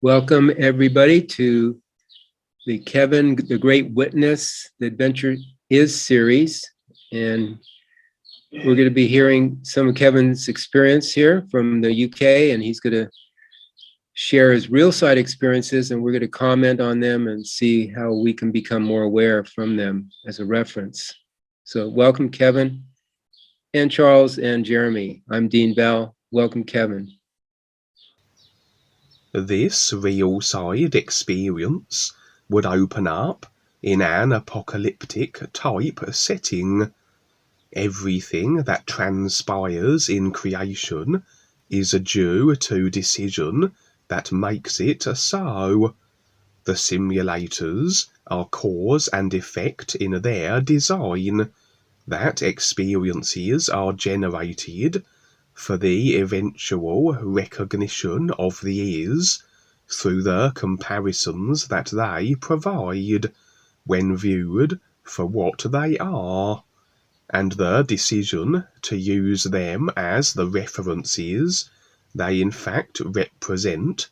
Welcome everybody to the Kevin, the Great Witness, the Adventure Is series. And we're going to be hearing some of Kevin's experience here from the UK, and he's going to share his real side experiences, and we're going to comment on them and see how we can become more aware from them as a reference. So welcome, Kevin, and Charles and Jeremy. I'm Dean Bell. Welcome, Kevin. This real side experience would open up in an apocalyptic type setting. Everything that transpires in creation is due to decision that makes it so. The simulators are cause and effect in their design, that experiences are generated for the eventual recognition of the is through the comparisons that they provide when viewed for what they are, and the decision to use them as the references they in fact represent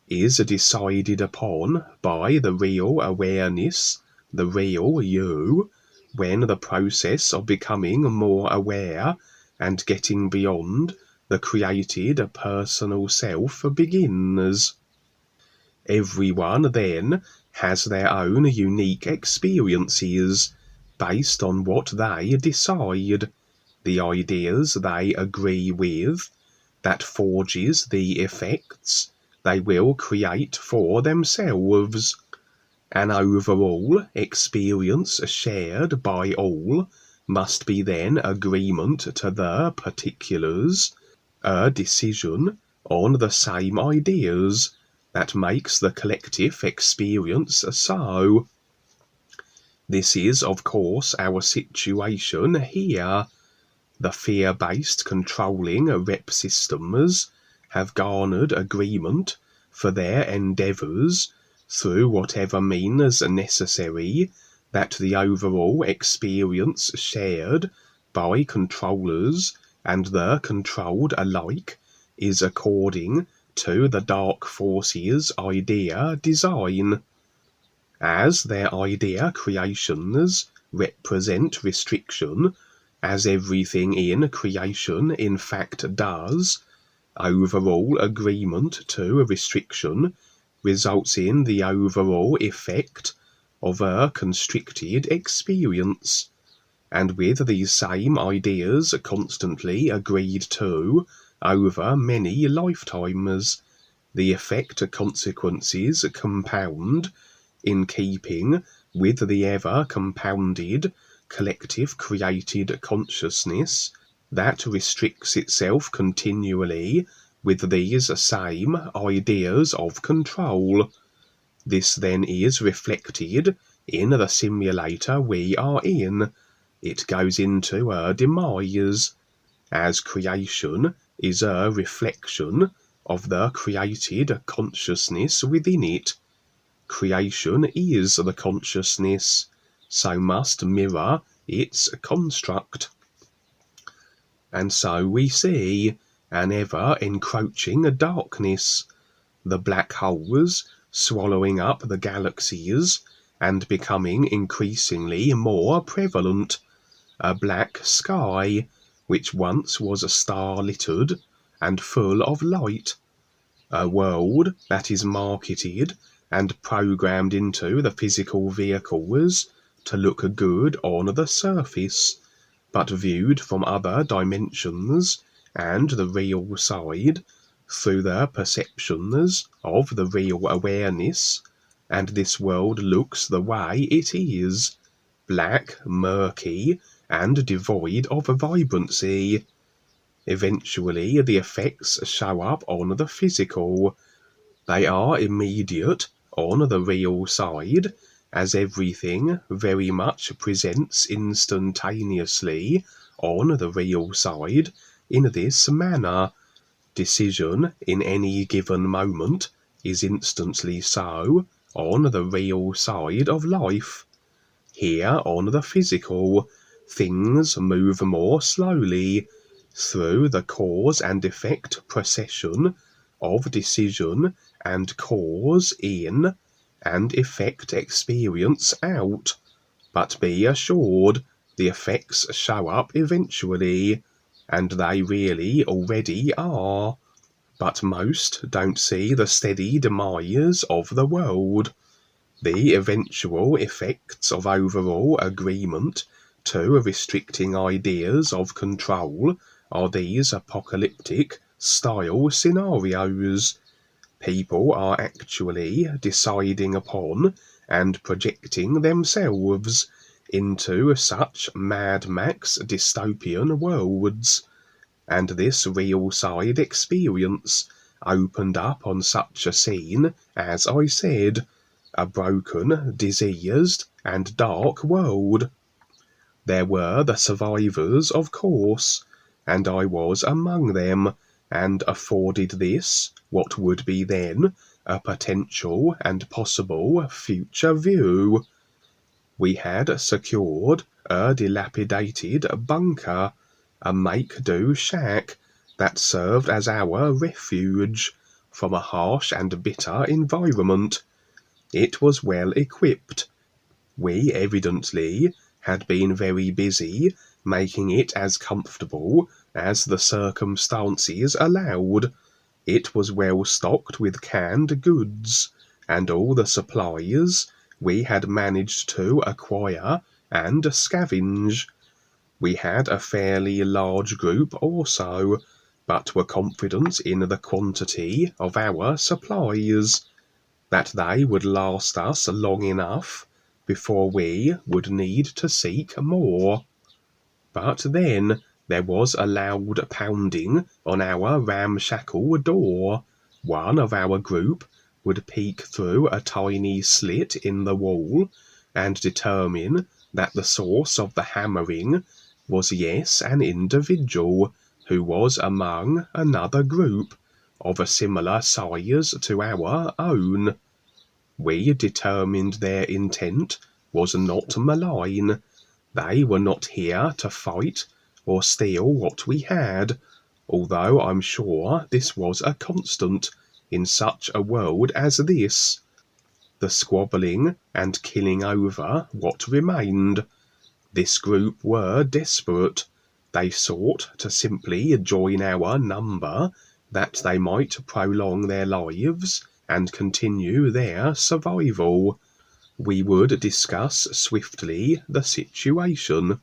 is decided upon by the real awareness, the real you, when the process of becoming more aware and getting beyond the created personal self begins. Everyone then has their own unique experiences based on what they decide, the ideas they agree with, that forges the effects they will create for themselves. An overall experience shared by all must be then agreement to the particulars, a decision on the same ideas that makes the collective experience so. This is, of course, our situation here. The fear-based controlling rep systems have garnered agreement for their endeavours through whatever means necessary that the overall experience shared by controllers and the controlled alike is according to the dark forces' idea design. As their idea creations represent restriction, as everything in creation in fact does, overall agreement to restriction results in the overall effect of a constricted experience, and with these same ideas constantly agreed to over many lifetimes, the effect consequences compound in keeping with the ever compounded collective created consciousness that restricts itself continually with these same ideas of control. This then is reflected in the simulator we are in. It goes into a demise, as creation is a reflection of the created consciousness within it. Creation is the consciousness, so must mirror its construct. And so we see an ever-encroaching darkness, the black holes swallowing up the galaxies and becoming increasingly more prevalent, a black sky which once was star-littered and full of light, a world that is marketed and programmed into the physical vehicles to look good on the surface, but viewed from other dimensions and the real side through the perceptions of the real awareness, and this world looks the way it is, black, murky, and devoid of vibrancy. Eventually the effects show up on the physical. They are immediate on the real side, as everything very much presents instantaneously on the real side in this manner. Decision in any given moment is instantly so on the real side of life. Here on the physical, things move more slowly through the cause and effect procession of decision and cause in, and effect experience out, but be assured the effects show up eventually, and they really already are, but most don't see the steady demise of the world. The eventual effects of overall agreement to restricting ideas of control are these apocalyptic style scenarios. People are actually deciding upon and projecting themselves into such Mad Max dystopian worlds, and this real side experience opened up on such a scene, as I said, a broken, diseased, and dark world. There were the survivors, of course, and I was among them, and afforded this, what would be then, a potential and possible future view. We had secured a dilapidated bunker, a make-do shack that served as our refuge from a harsh and bitter environment. It was well equipped. We evidently had been very busy making it as comfortable as the circumstances allowed. It was well stocked with canned goods, and all the supplies we had managed to acquire and scavenge. We had a fairly large group also, but were confident in the quantity of our supplies, that they would last us long enough before we would need to seek more. But then there was a loud pounding on our ramshackle door. One of our group would peek through a tiny slit in the wall and determine that the source of the hammering was an individual who was among another group of a similar size to our own. We determined their intent was not malign. They were not here to fight or steal what we had, although I'm sure this was a constant in such a world as this, the squabbling and killing over what remained. This group were desperate. They sought to simply join our number that they might prolong their lives and continue their survival. We would discuss swiftly the situation.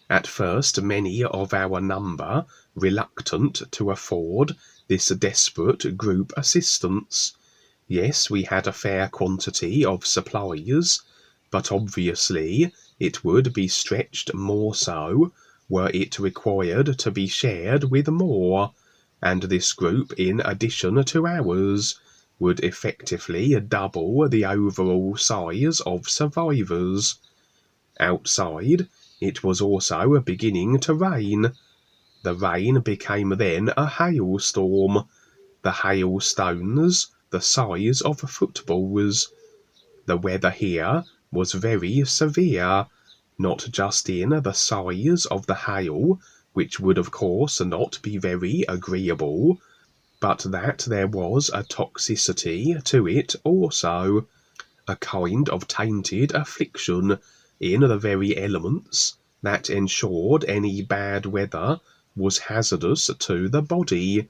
At first many of our number reluctant to afford this desperate group assistance. Yes, we had a fair quantity of supplies, but obviously it would be stretched more so were it required to be shared with more, and this group, in addition to ours, would effectively double the overall size of survivors. Outside, it was also beginning to rain. The rain became then a hailstorm, the hailstones the size of footballs. The weather here was very severe, not just in the size of the hail, which would of course not be very agreeable, but that there was a toxicity to it also, a kind of tainted affliction in the very elements that ensured any bad weather was hazardous to the body,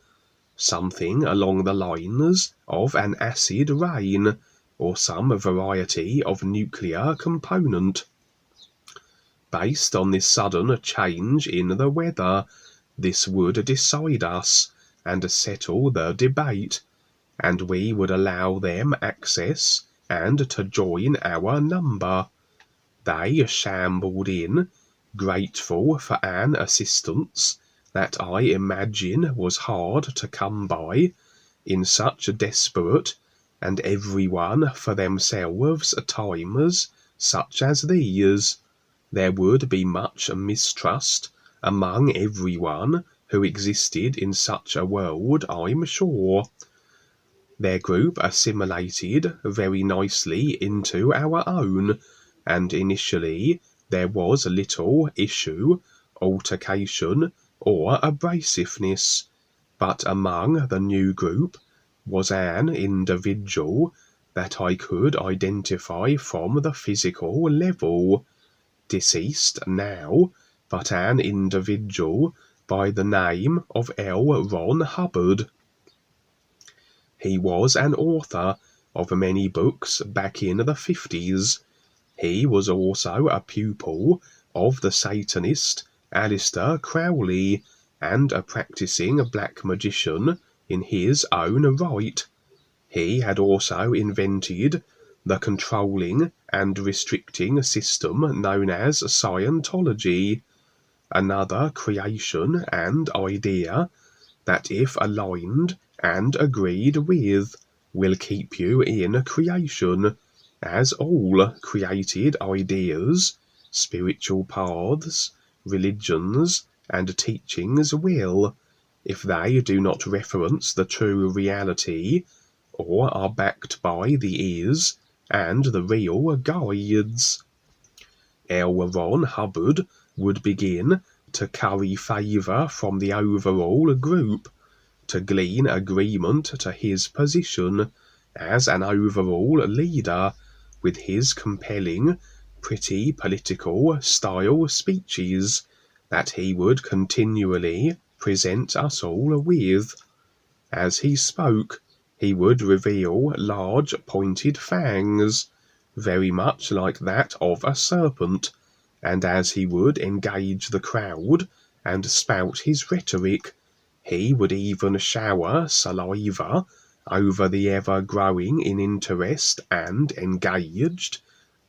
something along the lines of an acid rain, or some variety of nuclear component. Based on this sudden change in the weather, this would decide us and settle the debate, and we would allow them access and to join our number. They shambled in, grateful for an assistance that I imagine was hard to come by in such desperate and everyone for themselves times such as these. There would be much mistrust among everyone who existed in such a world, I'm sure. Their group assimilated very nicely into our own, and initially there was little issue, altercation, or abrasiveness, but among the new group was an individual that I could identify from the physical level, deceased now, but an individual by the name of L. Ron Hubbard. He was an author of many books back in the 50s. He was also a pupil of the Satanist Aleister Crowley and a practicing black magician in his own right. He had also invented the controlling and restricting system known as Scientology, another creation and idea that, if aligned and agreed with, will keep you in creation, as all created ideas, spiritual paths, religions, and teachings will, if they do not reference the true reality or are backed by the is and the real guides. L. Ron Hubbard would begin to curry favour from the overall group, to glean agreement to his position as an overall leader with his compelling, pretty political style speeches that he would continually present us all with. As he spoke, he would reveal large pointed fangs, very much like that of a serpent, and as he would engage the crowd and spout his rhetoric, he would even shower saliva over the ever-growing in interest and engaged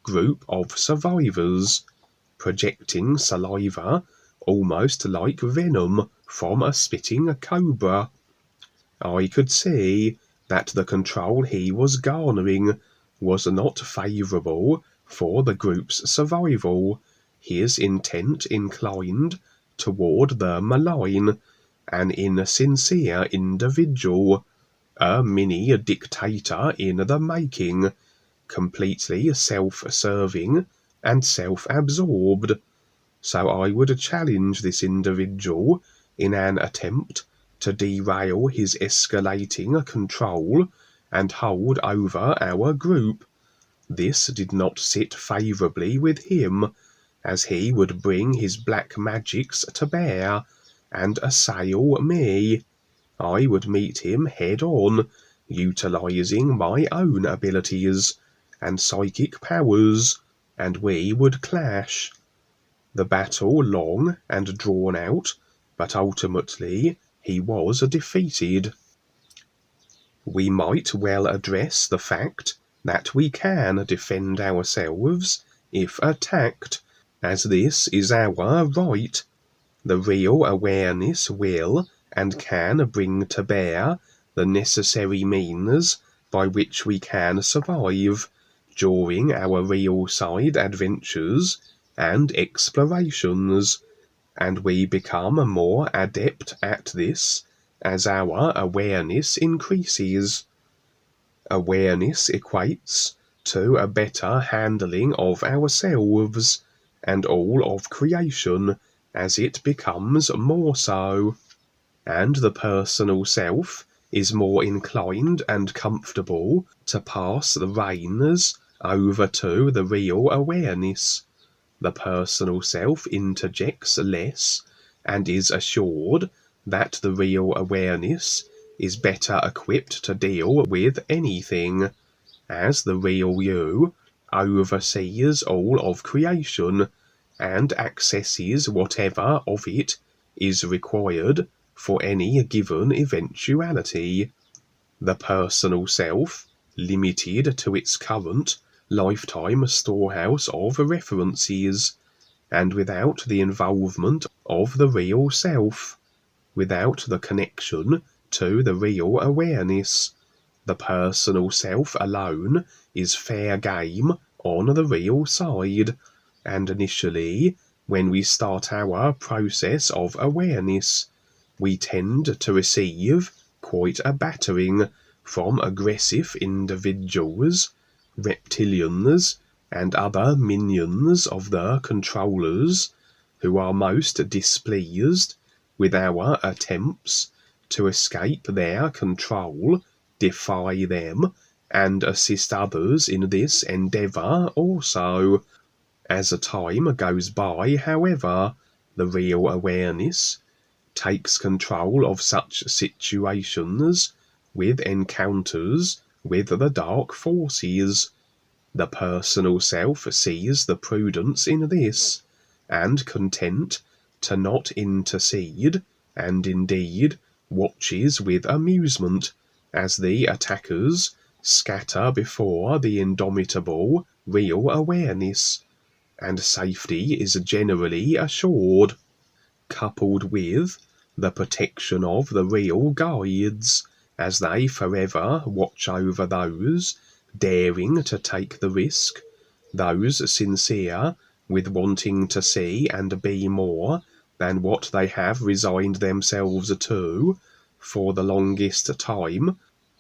group of survivors, projecting saliva almost like venom from a spitting cobra. I could see that the control he was garnering was not favourable for the group's survival. His intent inclined toward the malign, an insincere individual, a mini-dictator in the making, completely self-serving and self-absorbed. So I would challenge this individual in an attempt to derail his escalating control and hold over our group. This did not sit favourably with him, as he would bring his black magics to bear and assail me. I would meet him head-on, utilising my own abilities and psychic powers, and we would clash. The battle long and drawn out, but ultimately he was defeated. We might well address the fact that we can defend ourselves if attacked, as this is our right. The real awareness will and can bring to bear the necessary means by which we can survive during our real side adventures and explorations, and we become more adept at this as our awareness increases. Awareness equates to a better handling of ourselves and all of creation as it becomes more so, and the personal self is more inclined and comfortable to pass the reins over to the real awareness. The personal self interjects less and is assured that the real awareness is better equipped to deal with anything, as the real you oversees all of creation and accesses whatever of it is required for any given eventuality. The personal self, limited to its current lifetime storehouse of references, and without the involvement of the real self, without the connection to the real awareness, the personal self alone is fair game on the real side, and initially, when we start our process of awareness, we tend to receive quite a battering from aggressive individuals, reptilians, and other minions of the controllers, who are most displeased with our attempts to escape their control defy them, and assist others in this endeavour also. As time goes by, however, the real awareness takes control of such situations with encounters with the dark forces. The personal self sees the prudence in this, and content to not intercede, and indeed watches with amusement as the attackers scatter before the indomitable real awareness, and safety is generally assured, coupled with the protection of the real guides, as they forever watch over those daring to take the risk, those sincere with wanting to see and be more than what they have resigned themselves to for the longest time,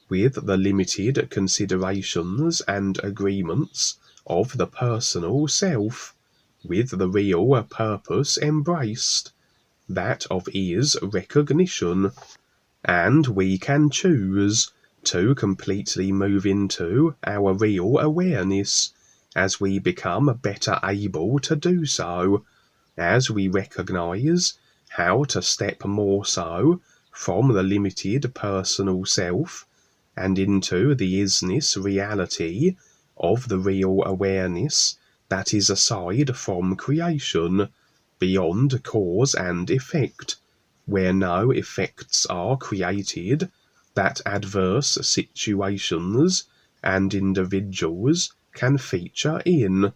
with the limited considerations and agreements of the personal self, with the real purpose embraced, that of is recognition. And we can choose to completely move into our real awareness as we become better able to do so, as we recognize how to step more so from the limited personal self and into the isness reality of the real awareness that is aside from creation, beyond cause and effect, where no effects are created, that adverse situations and individuals can feature in.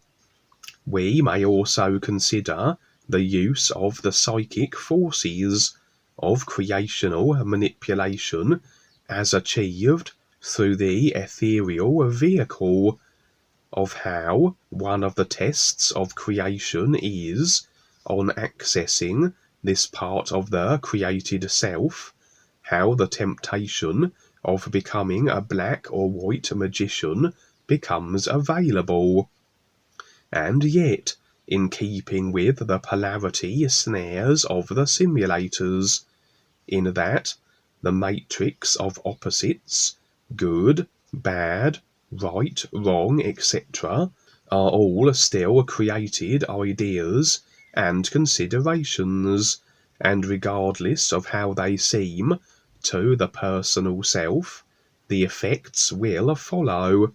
We may also consider the use of the psychic forces of creational manipulation as achieved through the ethereal vehicle, of how one of the tests of creation is, on accessing this part of the created self, how the temptation of becoming a black or white magician becomes available. And yet, in keeping with the polarity snares of the simulators, in that the matrix of opposites, good, bad, right, wrong, etc., are all still created ideas and considerations, and regardless of how they seem to the personal self, the effects will follow,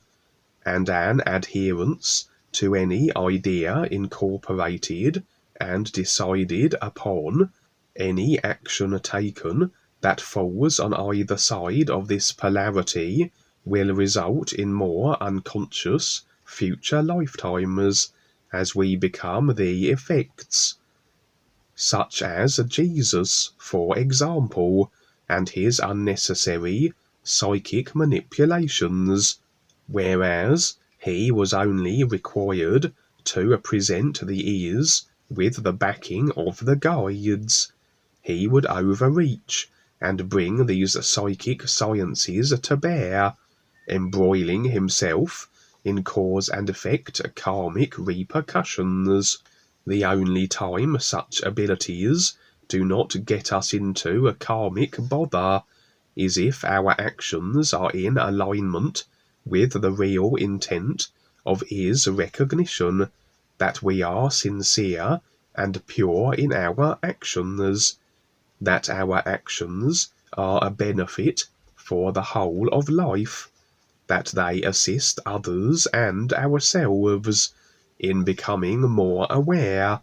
and an adherence to any idea incorporated and decided upon, any action taken that falls on either side of this polarity, will result in more unconscious future lifetimes as we become the effects, such as Jesus, for example, and his unnecessary psychic manipulations, whereas he was only required to present the ears with the backing of the guides. He would overreach and bring these psychic sciences to bear, embroiling himself in cause and effect karmic repercussions. The only time such abilities do not get us into a karmic bother is if our actions are in alignment with the real intent of is recognition, that we are sincere and pure in our actions, that our actions are a benefit for the whole of life, that they assist others and ourselves in becoming more aware,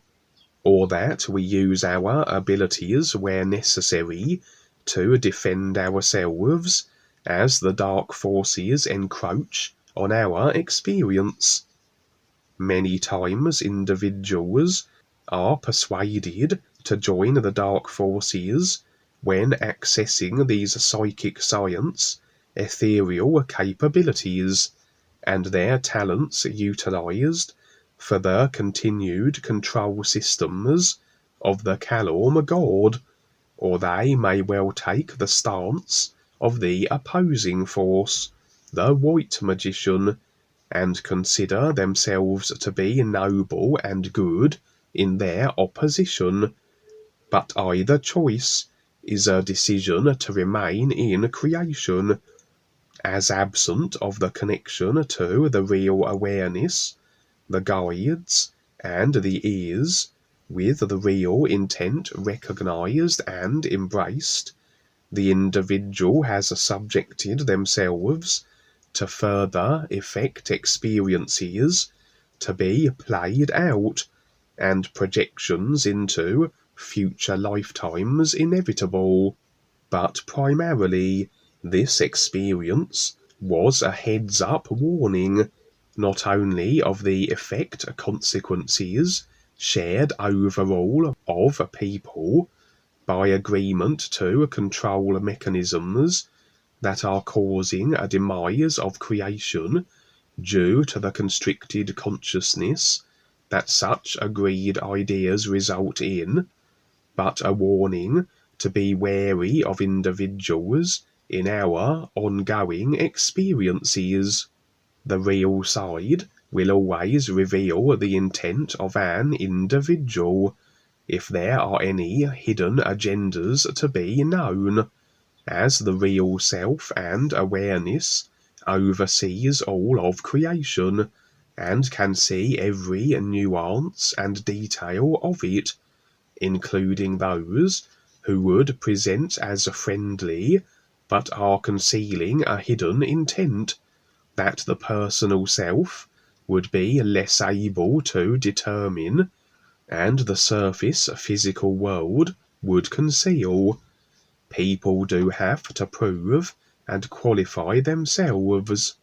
or that we use our abilities where necessary to defend ourselves as the dark forces encroach on our experience. Many times individuals are persuaded to join the dark forces when accessing these psychic science, ethereal capabilities, and their talents utilized for the continued control systems of the Kalorm god, or they may well take the stance of the opposing force, the white magician, and consider themselves to be noble and good in their opposition. But either choice is a decision to remain in creation, as absent of the connection to the real awareness, the guides, and the ears, with the real intent recognized and embraced, the individual has subjected themselves to further effect experiences to be played out, and projections into future lifetimes inevitable. But primarily, this experience was a heads-up warning, not only of the effect consequences shared overall of people by agreement to control mechanisms that are causing a demise of creation due to the constricted consciousness that such agreed ideas result in, but a warning to be wary of individuals in our ongoing experiences. The real side will always reveal the intent of an individual, if there are any hidden agendas to be known, as the real self and awareness oversees all of creation, and can see every nuance and detail of it, including those who would present as friendly but are concealing a hidden intent that the personal self would be less able to determine, and the surface physical world would conceal. People do have to prove and qualify themselves,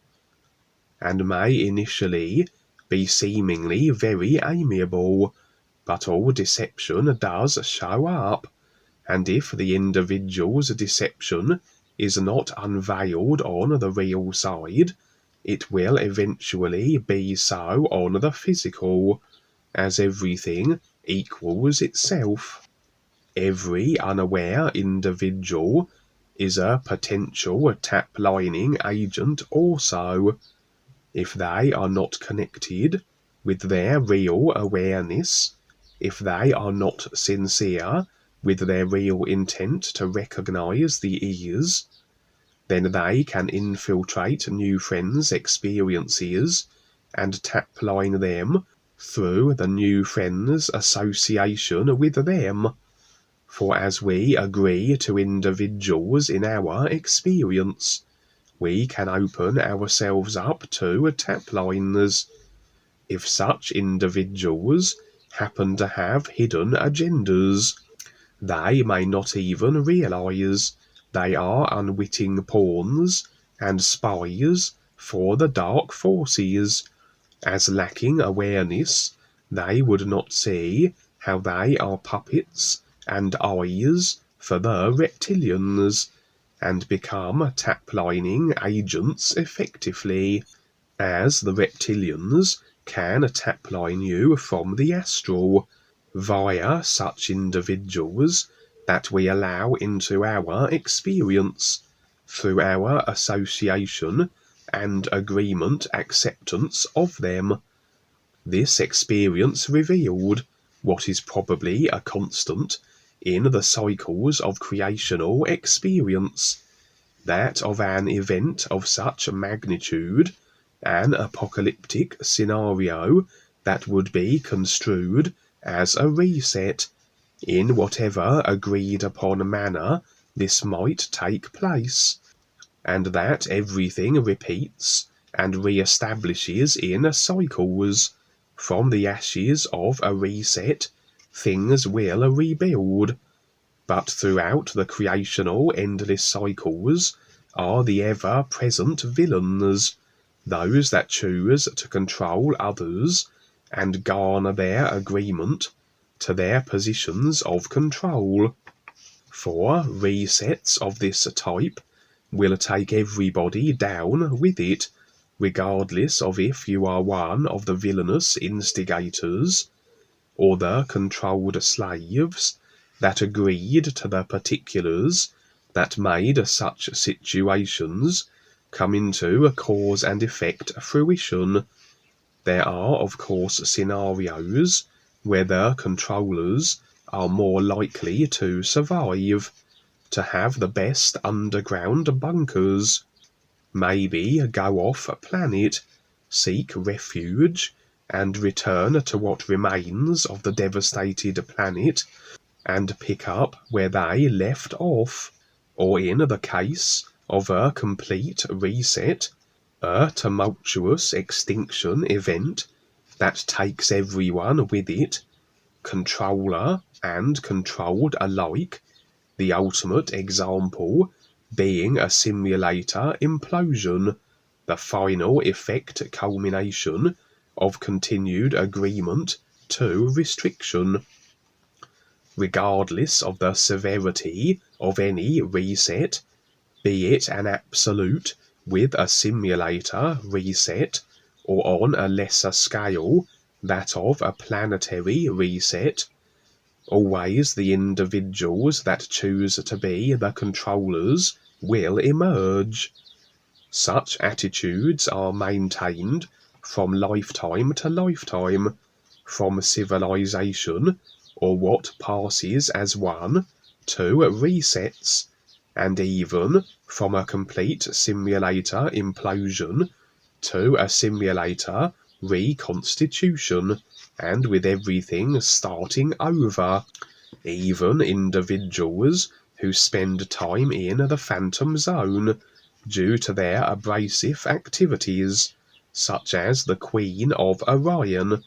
and may initially be seemingly very amiable, but all deception does show up, and if the individual's deception is not unveiled on the real side, it will eventually be so on the physical, as everything equals itself. Every unaware individual is a potential tap-lining agent also, if they are not connected with their real awareness, if they are not sincere with their real intent to recognize the ears, then they can infiltrate new friends' experiences and tap-line them through the new friends' association with them. For as we agree to individuals in our experience, we can open ourselves up to tap-lines. If such individuals happen to have hidden agendas, they may not even realize they are unwitting pawns and spies for the dark forces, as lacking awareness, they would not see how they are puppets and eyes for the reptilians, and become tap-lining agents effectively, as the reptilians can tap-line you from the astral, via such individuals that we allow into our experience, through our association and agreement acceptance of them. This experience revealed what is probably a constant in the cycles of creational experience, that of an event of such magnitude, an apocalyptic scenario that would be construed as a reset, in whatever agreed upon manner this might take place, and that everything repeats and re-establishes in cycles. From the ashes of a reset, things will rebuild, but throughout the creational endless cycles are the ever-present villains, those that choose to control others and garner their agreement to their positions of control. For resets of this type will take everybody down with it, regardless of if you are one of the villainous instigators, or the controlled slaves that agreed to the particulars that made such situations come into a cause and effect fruition. There are, of course, scenarios where the controllers are more likely to survive, to have the best underground bunkers. maybe go off a planet, seek refuge, and return to what remains of the devastated planet and pick up where they left off, or in the case of a complete reset, a tumultuous extinction event that takes everyone with it, controller and controlled alike, the ultimate example being a simulator implosion, the final effect culmination of continued agreement to restriction. Regardless of the severity of any reset, be it an absolute with a simulator reset, or on a lesser scale that of a planetary reset, always the individuals that choose to be the controllers will emerge. Such attitudes are maintained from lifetime to lifetime, from civilization, or what passes as one, to resets, and even from a complete simulator implosion to a simulator reconstitution, and with everything starting over. Even individuals who spend time in the phantom zone due to their abrasive activities, such as the Queen of Orion,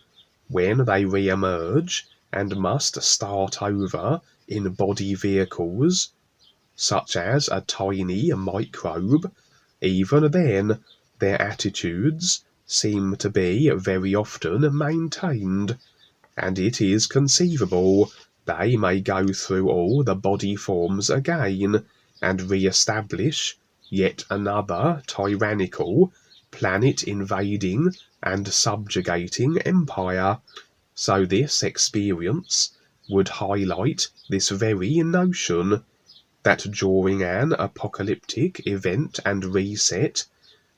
when they re-emerge and must start over in body vehicles, such as a tiny microbe, even then their attitudes seem to be very often maintained, and it is conceivable they may go through all the body forms again and re-establish yet another tyrannical, planet-invading and subjugating empire. So this experience would highlight this very notion that during an apocalyptic event and reset,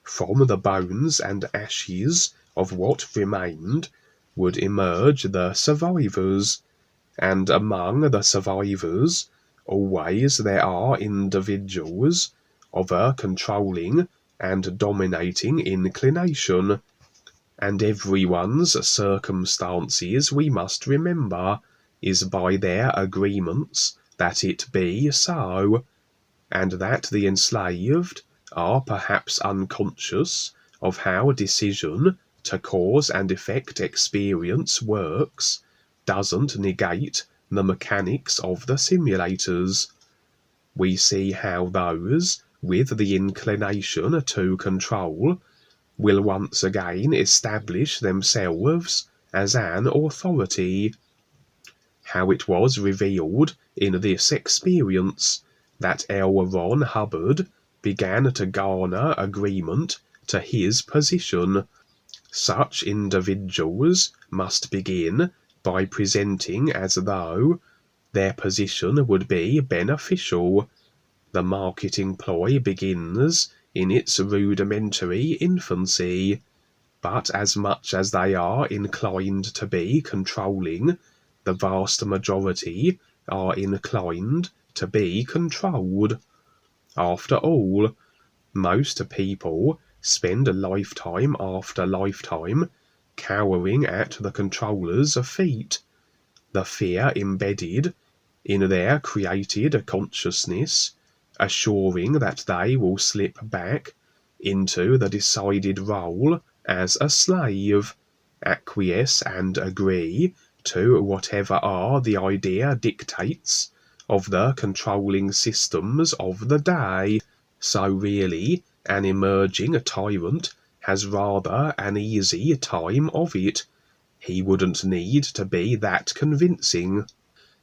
from the bones and ashes of what remained would emerge the survivors, and among the survivors always there are individuals of a controlling and dominating inclination, and everyone's circumstances, we must remember, is by their agreements that it be so, and that the enslaved are perhaps unconscious of how decision to cause and effect experience works doesn't negate the mechanics of the simulators. We see how those with the inclination to control will once again establish themselves as an authority. How it was revealed in this experience that L. Ron Hubbard began to garner agreement to his position. Such individuals must begin by presenting as though their position would be beneficial. The marketing ploy begins in its rudimentary infancy, but as much as they are inclined to be controlling, the vast majority are inclined to be controlled. After all, most people spend lifetime after lifetime cowering at the controller's feet. The fear embedded in their created consciousness, assuring that they will slip back into the decided role as a slave, acquiesce and agree to whatever are the idea dictates of the controlling systems of the day. So really, an emerging tyrant has rather an easy time of it. He wouldn't need to be that convincing,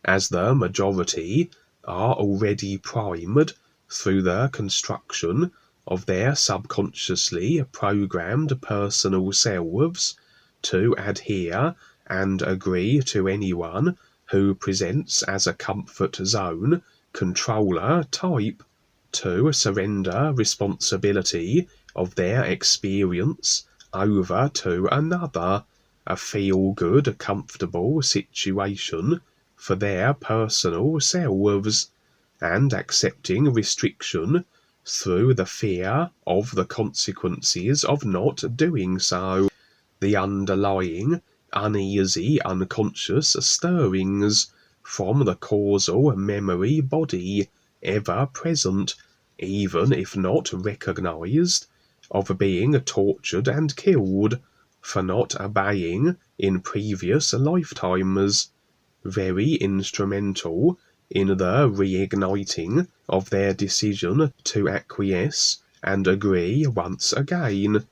as the majority are already primed through the construction of their subconsciously programmed personal selves to adhere and agree to anyone who presents as a comfort zone controller type, to surrender responsibility of their experience over to another, a feel-good, comfortable situation for their personal selves, and accepting restriction through the fear of the consequences of not doing so, the underlying, uneasy, unconscious stirrings from the causal memory body, ever present, even if not recognized, of being tortured and killed for not obeying in previous lifetimes, very instrumental in the reigniting of their decision to acquiesce and agree once again.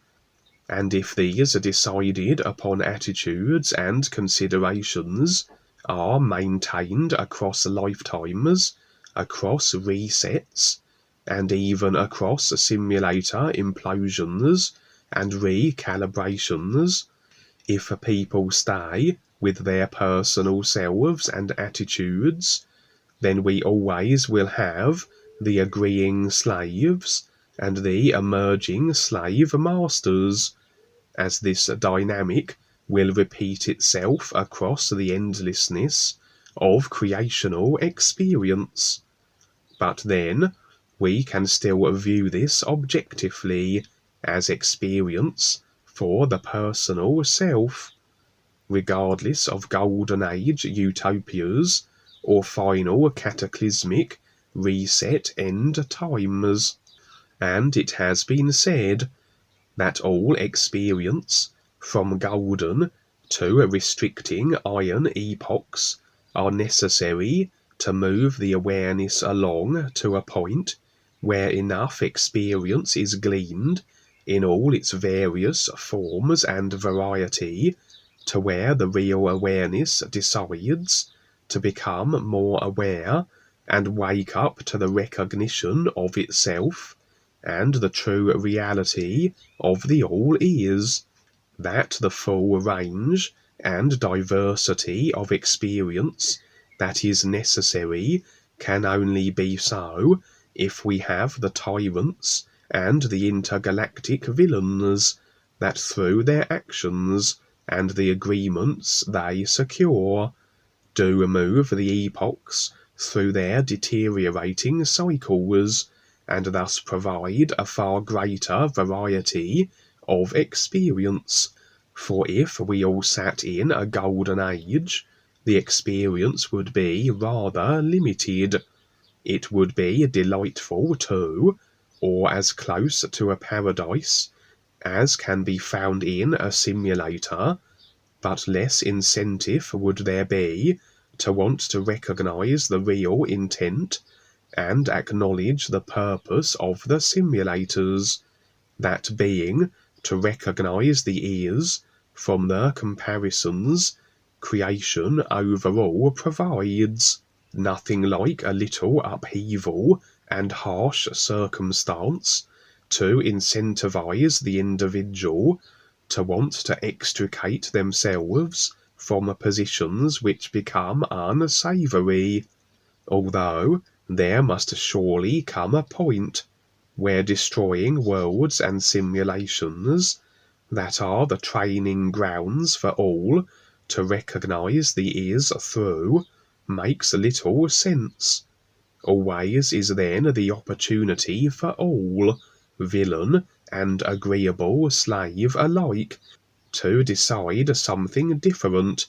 And if these decided upon attitudes and considerations are maintained across lifetimes, across resets, and even across simulator implosions and recalibrations, if people stay with their personal selves and attitudes, then we always will have the agreeing slaves and the emerging slave masters, as this dynamic will repeat itself across the endlessness of creational experience. But then we can still view this objectively as experience for the personal self, regardless of Golden Age utopias or final cataclysmic reset end times. And it has been said that all experience, from golden to restricting iron epochs, are necessary to move the awareness along to a point where enough experience is gleaned in all its various forms and variety to where the real awareness decides to become more aware and wake up to the recognition of itself and the true reality of the all is, that the full range and diversity of experience that is necessary can only be so if we have the tyrants and the intergalactic villains that through their actions and the agreements they secure do move the epochs through their deteriorating cycles, and thus provide a far greater variety of experience. For if we all sat in a golden age, the experience would be rather limited. It would be delightful too, or as close to a paradise as can be found in a simulator, but less incentive would there be to want to recognize the real intent and acknowledge the purpose of the simulators, that being to recognize the ears from the comparisons creation overall provides. Nothing like a little upheaval and harsh circumstance to incentivize the individual to want to extricate themselves from positions which become unsavory, although there must surely come a point where destroying worlds and simulations that are the training grounds for all to recognize the is through makes little sense. Always is then the opportunity for all, villain and agreeable slave alike, to decide something different,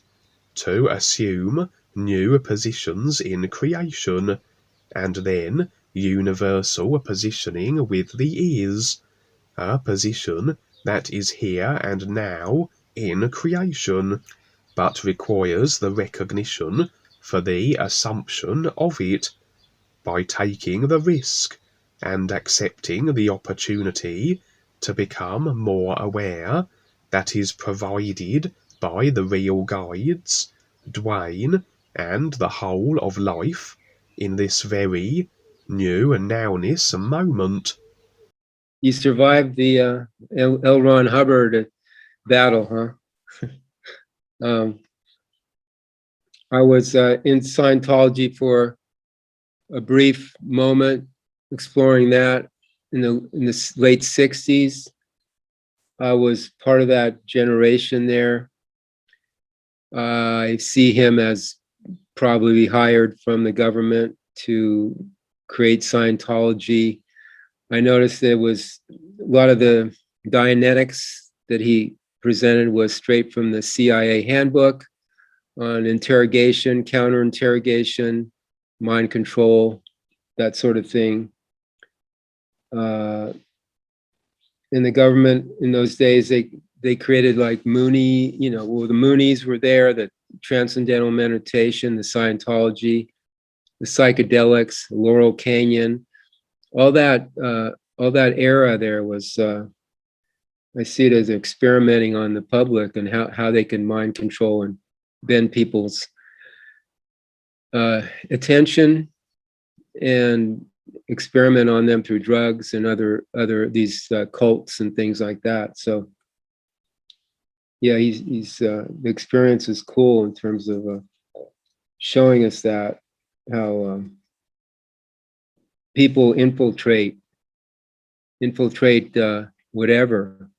to assume new positions in creation, and then universal positioning with the is, a position that is here and now in creation, but requires the recognition for the assumption of it, by taking the risk and accepting the opportunity to become more aware, that is provided by the real guides, Dwayne, and the whole of life in this very new nowness moment. You survived the L. Ron Hubbard battle, huh? I was in Scientology for a brief moment, exploring that in the late '60s. I was part of that generation there. I see him as probably hired from the government to create Scientology I noticed there was a lot of the Dianetics that he presented was straight from the CIA handbook on interrogation, counter-interrogation, mind control, that sort of thing. In the government in those days, they created like Mooney, well, the Moonies were there, the Transcendental Meditation, the Scientology, the psychedelics, Laurel Canyon, all that era there was, I see it as experimenting on the public and how they can mind control and bend people's attention and experiment on them through drugs and other these cults and things like that. So yeah, he's the experience is cool in terms of showing us that how people infiltrate whatever,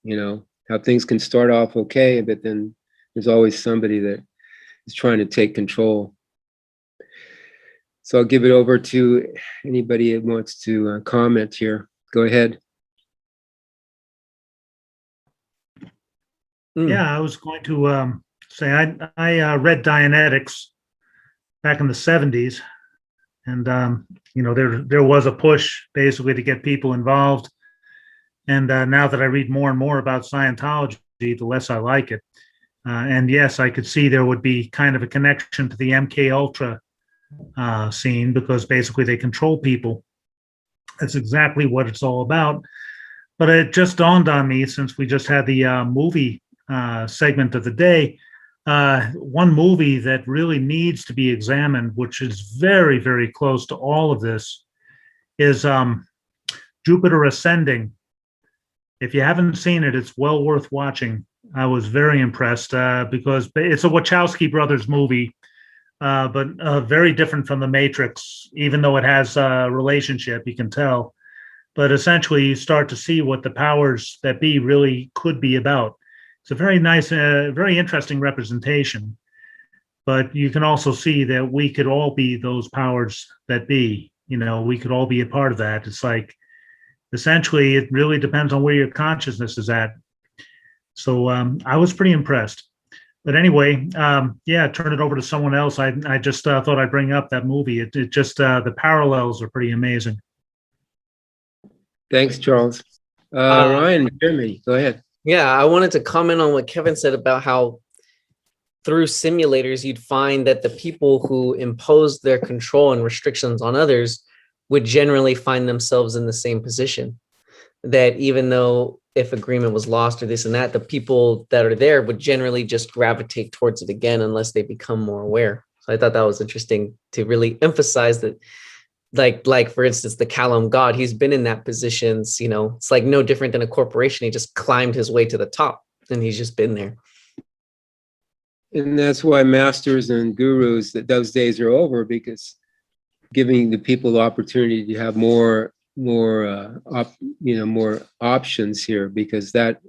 how things can start off okay, but then there's always somebody that is trying to take control. So I'll give it over to anybody who wants to comment here. Go ahead. Yeah, I was going to say I read Dianetics back in the 70s, and there was a push basically to get people involved. And now that I read more and more about Scientology, the less I like it. And yes, I could see there would be kind of a connection to the MK Ultra scene, because basically they control people. That's exactly what it's all about. But it just dawned on me, since we just had the movie segment of the day, one movie that really needs to be examined, which is very, very close to all of this, is Jupiter Ascending. If you haven't seen it, it's well worth watching. I was very impressed because it's a Wachowski brothers movie, but very different from The Matrix, even though it has a relationship, you can tell. But essentially, you start to see what the powers that be really could be about. It's a very nice, very interesting representation. But you can also see that we could all be those powers that be. We could all be a part of that. It's like, essentially, it really depends on where your consciousness is at. So I was pretty impressed. But anyway, yeah, turn it over to someone else. I just thought I'd bring up that movie. It just, the parallels are pretty amazing. Thanks, Charles. Ryan, Jeremy, go ahead. Yeah, I wanted to comment on what Kevin said about how through simulators, you'd find that the people who imposed their control and restrictions on others would generally find themselves in the same position. That even though if agreement was lost or this and that, the people that are there would generally just gravitate towards it again unless they become more aware. So I thought that was interesting to really emphasize that, like for instance, the Callum God, he's been in that position, it's like no different than a corporation. He just climbed his way to the top and he's just been there. And that's why masters and gurus, that those days are over, because giving the people the opportunity to have more options here, because that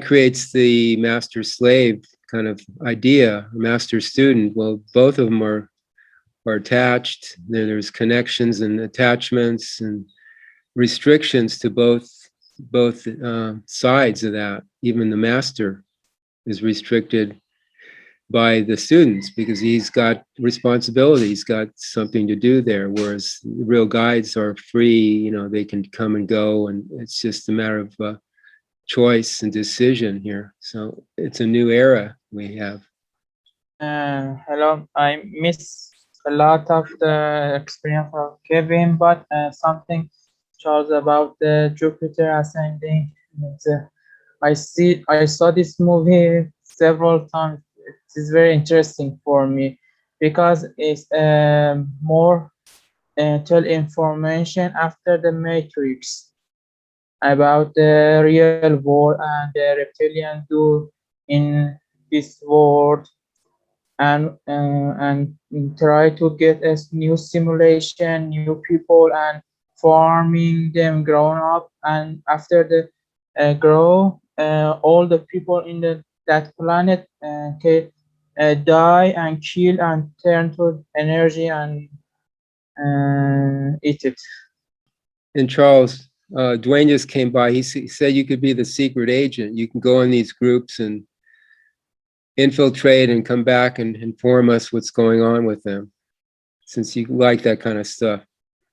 creates the master slave kind of idea, master student. Well, both of them are attached. There's connections and attachments and restrictions to both sides of that. Even the master is restricted by the students because he's got responsibility, he's got something to do there, whereas the real guides are free, they can come and go, and it's just a matter of choice and decision here. So it's a new era we have. Hello, I miss a lot of the experience of Kevin, but something Charles about the Jupiter Ascending. I saw this movie several times. It is very interesting for me because it's more tell information after the Matrix about the real world and the reptilian do in this world, and try to get a new simulation, new people, and farming them grown up, and after the grow, all the people in that planet can die and kill and turn to energy and eat it. And Charles, Dwayne just came by. He said you could be the secret agent. You can go in these groups and infiltrate and come back and inform us what's going on with them, since you like that kind of stuff.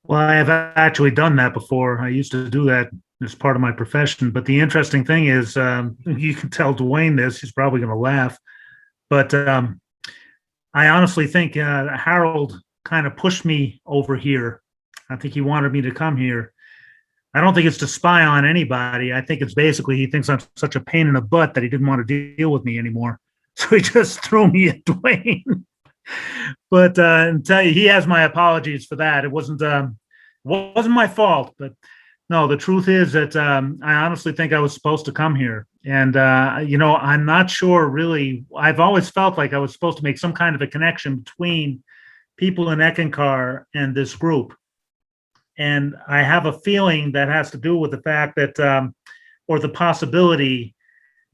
Well, I have actually done that before. I used to do that as part of my profession. But the interesting thing is, you can tell Dwayne this, he's probably going to laugh. But I honestly think Harold kind of pushed me over here. I think he wanted me to come here. I don't think it's to spy on anybody. I think it's basically he thinks I'm such a pain in the butt that he didn't want to deal with me anymore. So he just threw me at Dwayne. But and tell you, he has my apologies for that. It wasn't my fault. But no, the truth is that I honestly think I was supposed to come here. And, I'm not sure really. I've always felt like I was supposed to make some kind of a connection between people in Eckankar and this group. And I have a feeling that has to do with the fact that, or the possibility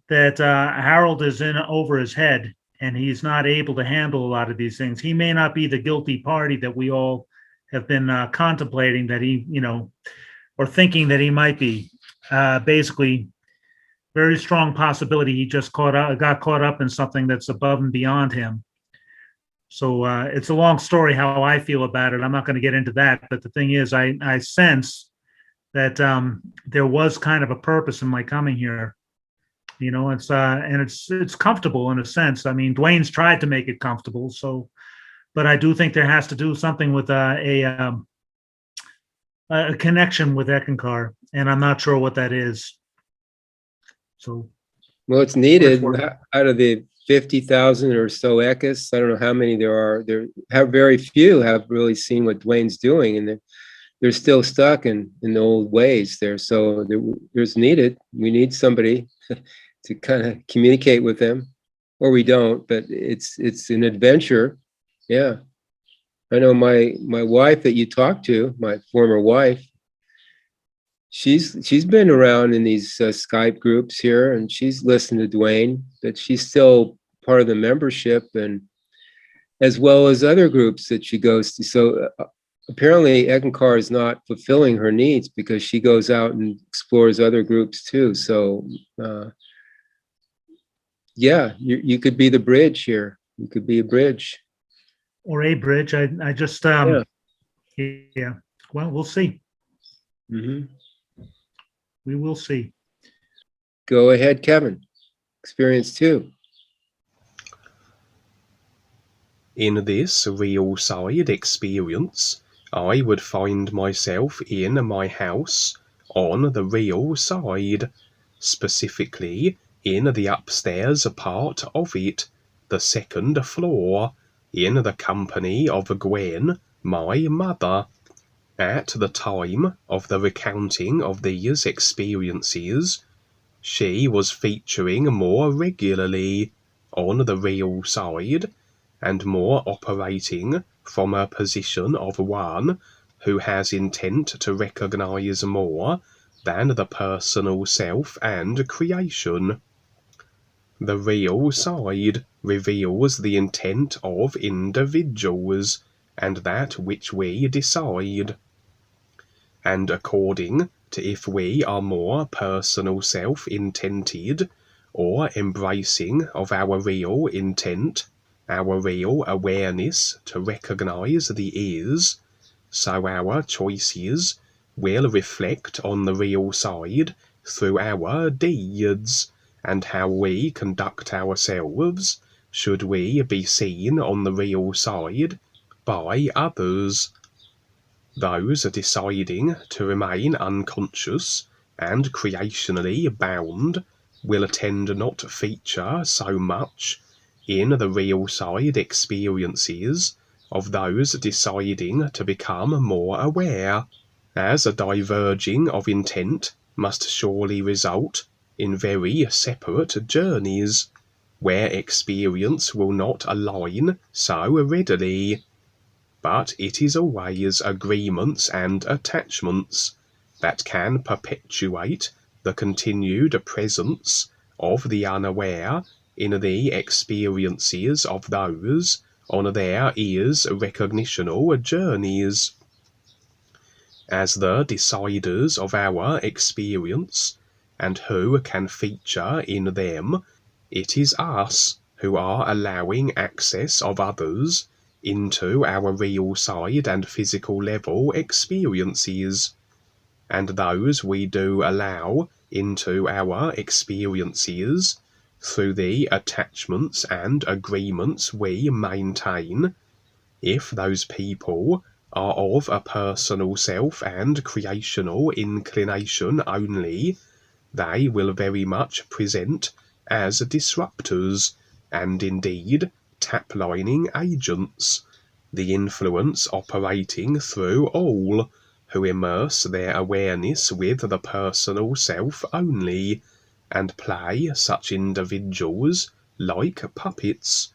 that Harold is in over his head and he's not able to handle a lot of these things. He may not be the guilty party that we all have been contemplating that he, or thinking that he might be. Basically, very strong possibility he just got caught up in something that's above and beyond him. So it's a long story how I feel about it. I'm not going to get into that. But the thing is, I sense that there was kind of a purpose in my coming here. It's and it's comfortable in a sense. I mean, Dwayne's tried to make it comfortable. So, but I do think there has to do something with a connection with Eckankar, and I'm not sure what that is. So, well, it's needed. Out of the 50,000 or so Ekkas, I don't know how many there are. Very few have really seen what Dwayne's doing, and they're still stuck in the old ways there. So there's needed. We need somebody to kind of communicate with them, or we don't. But it's an adventure. Yeah, I know my wife that you talked to, my former wife. She's been around in these Skype groups here, and she's listened to Dwayne. But she's still part of the membership, and as well as other groups that she goes to. So apparently Eckankar is not fulfilling her needs because she goes out and explores other groups too. So yeah, you could be the bridge here. You could be a bridge. Or a bridge. I just yeah. Well, we'll see. Mm-hmm. We will see. Go ahead, Kevin. Experience 2. In this real side experience, I would find myself in my house on the real side, specifically in the upstairs part of it, the second floor, in the company of Gwen, my mother. At the time of the recounting of these experiences, she was featuring more regularly on the real side and more operating from a position of one who has intent to recognize more than the personal self and creation. The real side reveals the intent of individuals and that which we decide. And according to if we are more personal self-intented or embracing of our real intent, our real awareness to recognize the is, so our choices will reflect on the real side through our deeds, and how we conduct ourselves should we be seen on the real side by others. Those deciding to remain unconscious and creationally bound will tend not to feature so much in the real side experiences of those deciding to become more aware, as a diverging of intent must surely result in very separate journeys, where experience will not align so readily. But it is always agreements and attachments that can perpetuate the continued presence of the unaware in the experiences of those on their ears recognitional journeys. as the deciders of our experience, and who can feature in them, it is us who are allowing access of others into our real side and physical level experiences, and those we do allow into our experiences through the attachments and agreements we maintain, if those people are of a personal self and creational inclination only, they will very much present as disruptors, and indeed taplining agents, the influence operating through all who immerse their awareness with the personal self only, and play such individuals like puppets,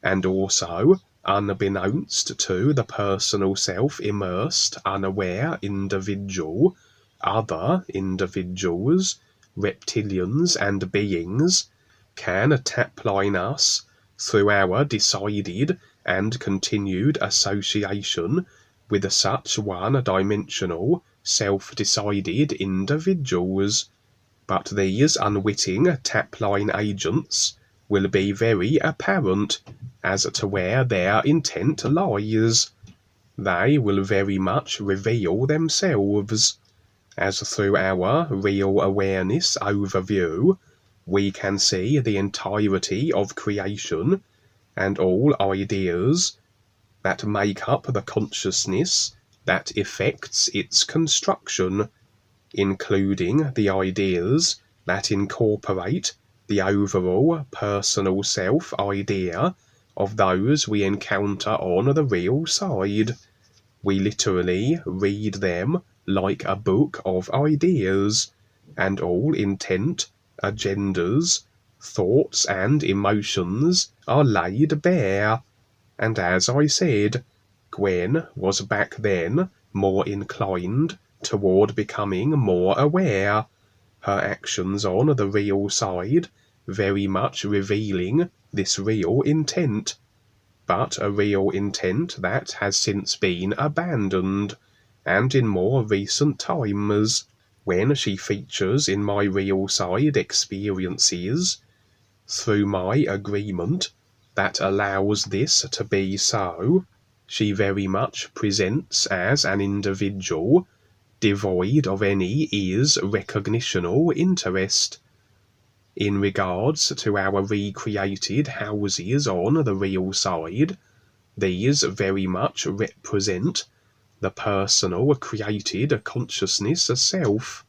and also, unbeknownst to the personal self immersed unaware individual, other individuals, reptilians and beings, can tapline us through our decided and continued association with such one-dimensional, self-decided individuals. But these unwitting tapline agents will be very apparent as to where their intent lies. They will very much reveal themselves, as through our real awareness overview, we can see the entirety of creation and all ideas that make up the consciousness that effects its construction, including the ideas that incorporate the overall personal self idea of those we encounter on the real side. We literally read them like a book of ideas, and all intent, agendas, thoughts and emotions are laid bare. And as I said, Gwen was back then more inclined toward becoming more aware, her actions on the real side very much revealing this real intent, but a real intent that has since been abandoned, and in more recent times, when she features in my real side experiences, through my agreement that allows this to be so, she very much presents as an individual devoid of any recognitional interest. In regards to our recreated houses on the real side, these very much represent the personal created consciousness self,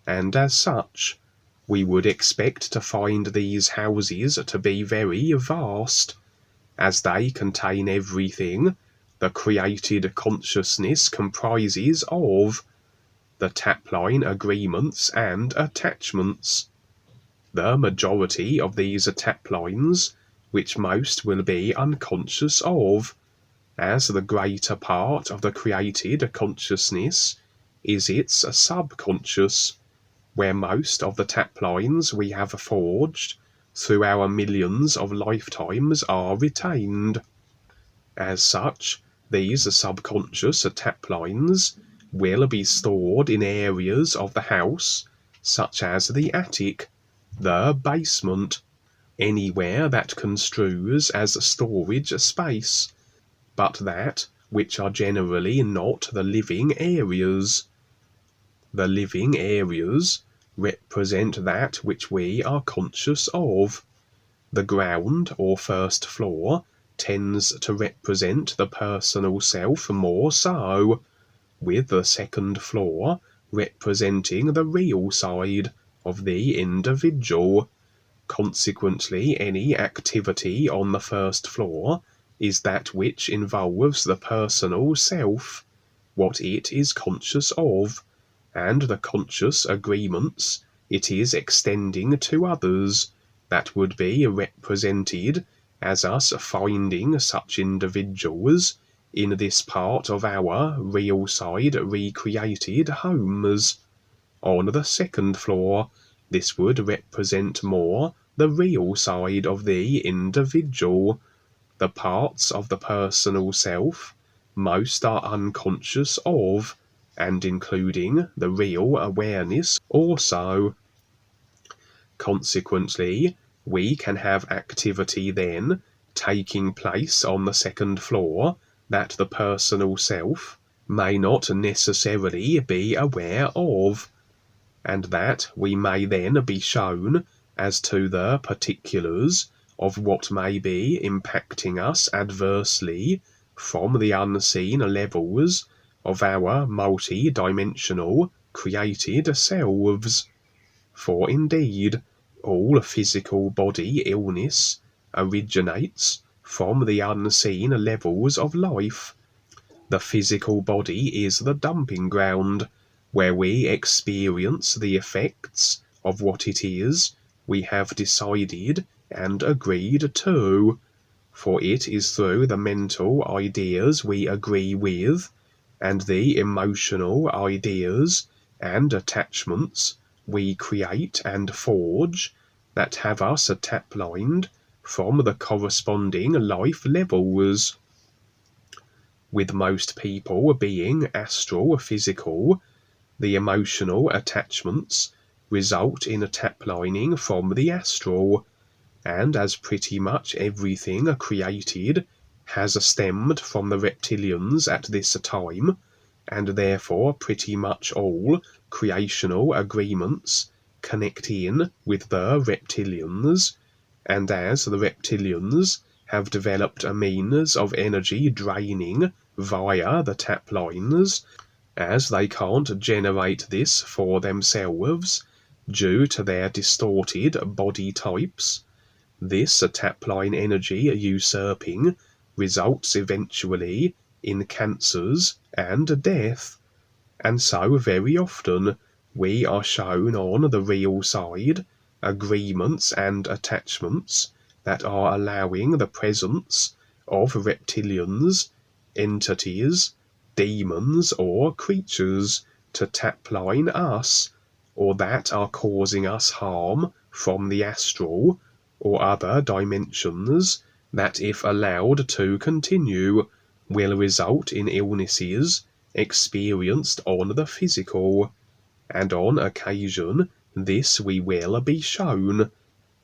and as such, we would expect to find these houses to be very vast, as they contain everything the created consciousness comprises of, the tapline agreements and attachments. The majority of these taplines, which most will be unconscious of, as the greater part of the created consciousness is its subconscious, where most of the taplines we have forged through our millions of lifetimes are retained. As such, these subconscious taplines will be stored in areas of the house, such as the attic, the basement, anywhere that construes as storage space, but that which are generally not the living areas. The living areas represent that which we are conscious of. The ground or first floor tends to represent the personal self more so, with the second floor representing the real side of the individual. Consequently, any activity on the first floor is that which involves the personal self, what it is conscious of, and the conscious agreements it is extending to others, that would be represented as us finding such individuals in this part of our real side recreated homes. On the second floor, this would represent more the real side of the individual, the parts of the personal self most are unconscious of, and including the real awareness also. Consequently, we can have activity then taking place on the second floor that the personal self may not necessarily be aware of, and that we may then be shown as to the particulars of what may be impacting us adversely from the unseen levels of our multi-dimensional created selves. For indeed, all physical body illness originates from the unseen levels of life. The physical body is the dumping ground where we experience the effects of what it is we have decided and agreed to, for it is through the mental ideas we agree with, and the emotional ideas and attachments we create and forge, that have us tap-lined from the corresponding life levels. With most people being astral-physical, the emotional attachments result in a tap-lining from the astral, and as pretty much everything created has stemmed from the reptilians at this time, and therefore pretty much all creational agreements connect in with the reptilians, and as the reptilians have developed a means of energy draining via the tap lines, as they can't generate this for themselves due to their distorted body types, this tap line energy usurping results eventually in cancers and death, and so very often we are shown on the real side agreements and attachments that are allowing the presence of reptilians, entities, demons, or creatures to tap-line us, or that are causing us harm from the astral or other dimensions that, if allowed to continue, will result in illnesses experienced on the physical, and on occasion this we will be shown,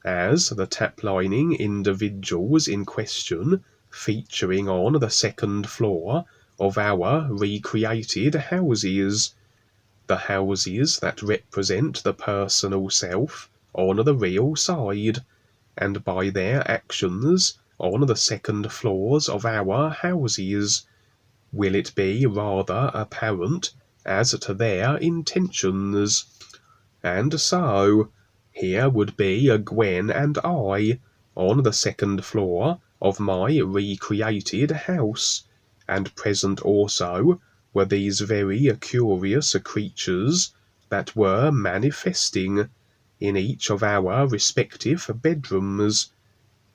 as the tap-lining individuals in question featuring on the second floor of our recreated houses, the houses that represent the personal self on the real side, and by their actions on the second floors of our houses will it be rather apparent as to their intentions. And so, here would be Gwen and I on the second floor of my recreated house, and present also were these very curious creatures that were manifesting in each of our respective bedrooms.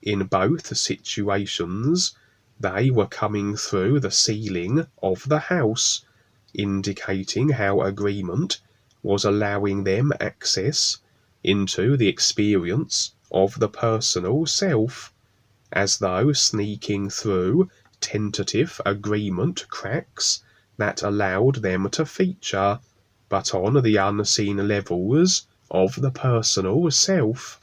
In both situations, they were coming through the ceiling of the house, indicating how agreement was allowing them access into the experience of the personal self, as though sneaking through tentative agreement cracks that allowed them to feature, but on the unseen levels of the personal self.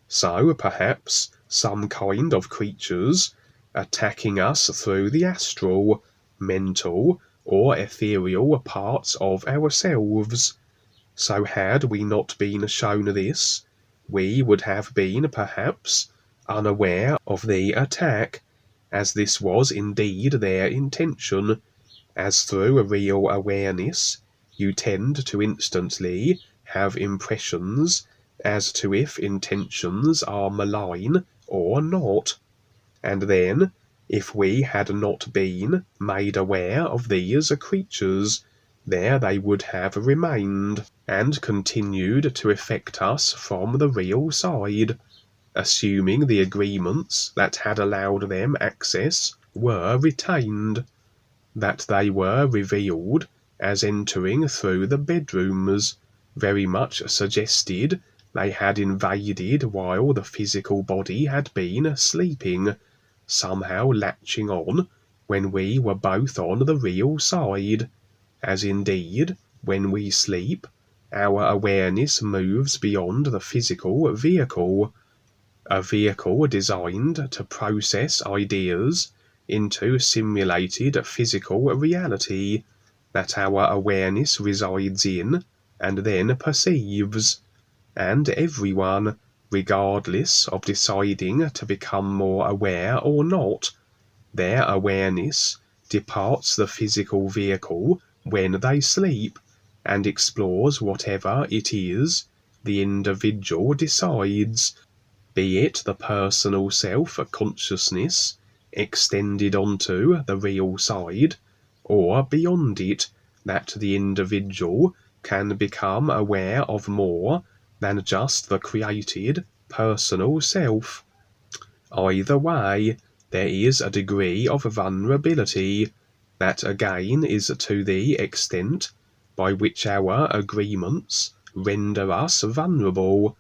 So perhaps some kind of creatures attacking us through the astral, mental, or ethereal parts of ourselves. So had we not been shown this, we would have been perhaps unaware of the attack, as this was indeed their intention, as through a real awareness you tend to instantly have impressions as to if intentions are malign or not, and then, if we had not been made aware of these creatures, there they would have remained, and continued to affect us from the real side, assuming the agreements that had allowed them access were retained, that they were revealed as entering through the bedrooms, very much suggested they had invaded while the physical body had been sleeping, somehow latching on when we were both on the real side, as indeed, when we sleep, our awareness moves beyond the physical vehicle, a vehicle designed to process ideas into simulated physical reality that our awareness resides in and then perceives, and everyone, regardless of deciding to become more aware or not, their awareness departs the physical vehicle when they sleep and explores whatever it is the individual decides, be it the personal self-consciousness extended onto the real side, or beyond it, that the individual can become aware of more than just the created personal self. Either way, there is a degree of vulnerability that again is to the extent by which our agreements render us vulnerable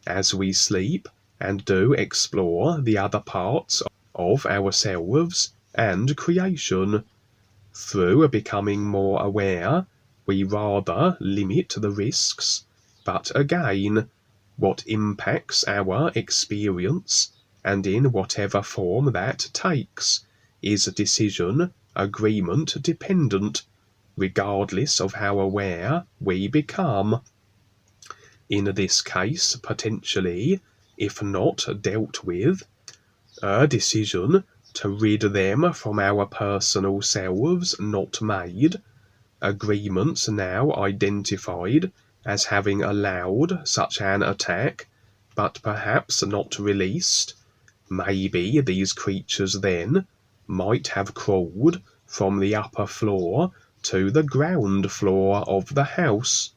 as we sleep and do explore the other parts of ourselves and creation. Through becoming more aware, we rather limit the risks, but again, what impacts our experience, and in whatever form that takes, is decision, agreement dependent, regardless of how aware we become. In this case, potentially, if not dealt with, a decision to rid them from our personal selves not made, agreements now identified as having allowed such an attack, but perhaps not released. Maybe these creatures then might have crawled from the upper floor to the ground floor of the house.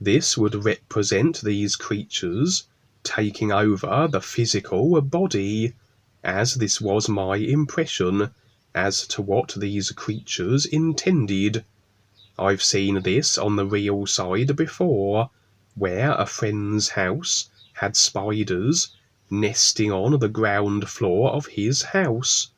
This would represent these creatures taking over the physical body, as this was my impression as to what these creatures intended. I've seen this on the real side before, where a friend's house had spiders nesting on the ground floor of his house,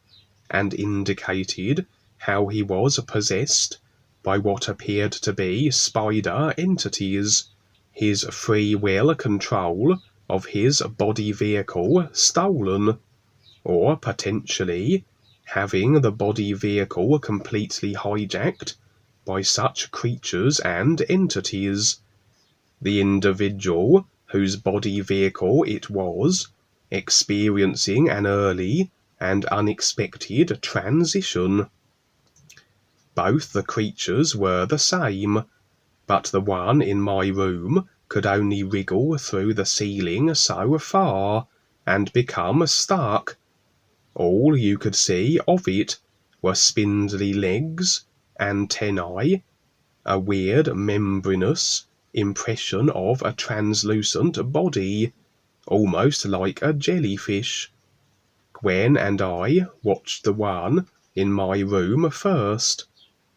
and indicated how he was possessed by what appeared to be spider entities, his free will control of his body vehicle stolen, or potentially having the body vehicle completely hijacked by such creatures and entities. The individual whose body vehicle it was, experiencing an early and unexpected transition. Both the creatures were the same, but the one in my room could only wriggle through the ceiling so far and become stuck. All you could see of it were spindly legs, antennae, a weird membranous impression of a translucent body, almost like a jellyfish. Gwen and I watched the one in my room first,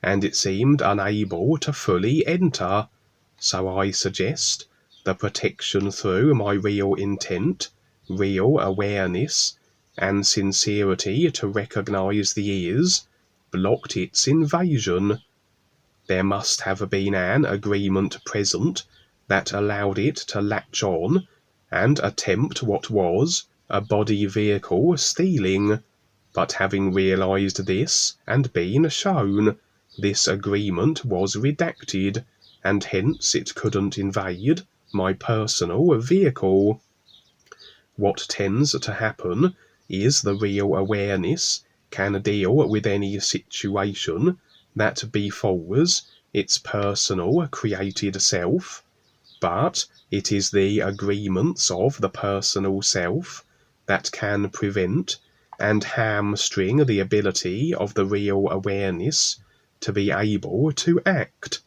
and it seemed unable to fully enter, so I suggest the protection through my real intent, real awareness, and sincerity to recognize the ears blocked its invasion. There must have been an agreement present that allowed it to latch on and attempt what was a body vehicle stealing, but having realized this and been shown, this agreement was redacted, and hence it couldn't invade my personal vehicle. What tends to happen is the real awareness can deal with any situation that befalls its personal created self, but it is the agreements of the personal self that can prevent and hamstring the ability of the real awareness to be able to act.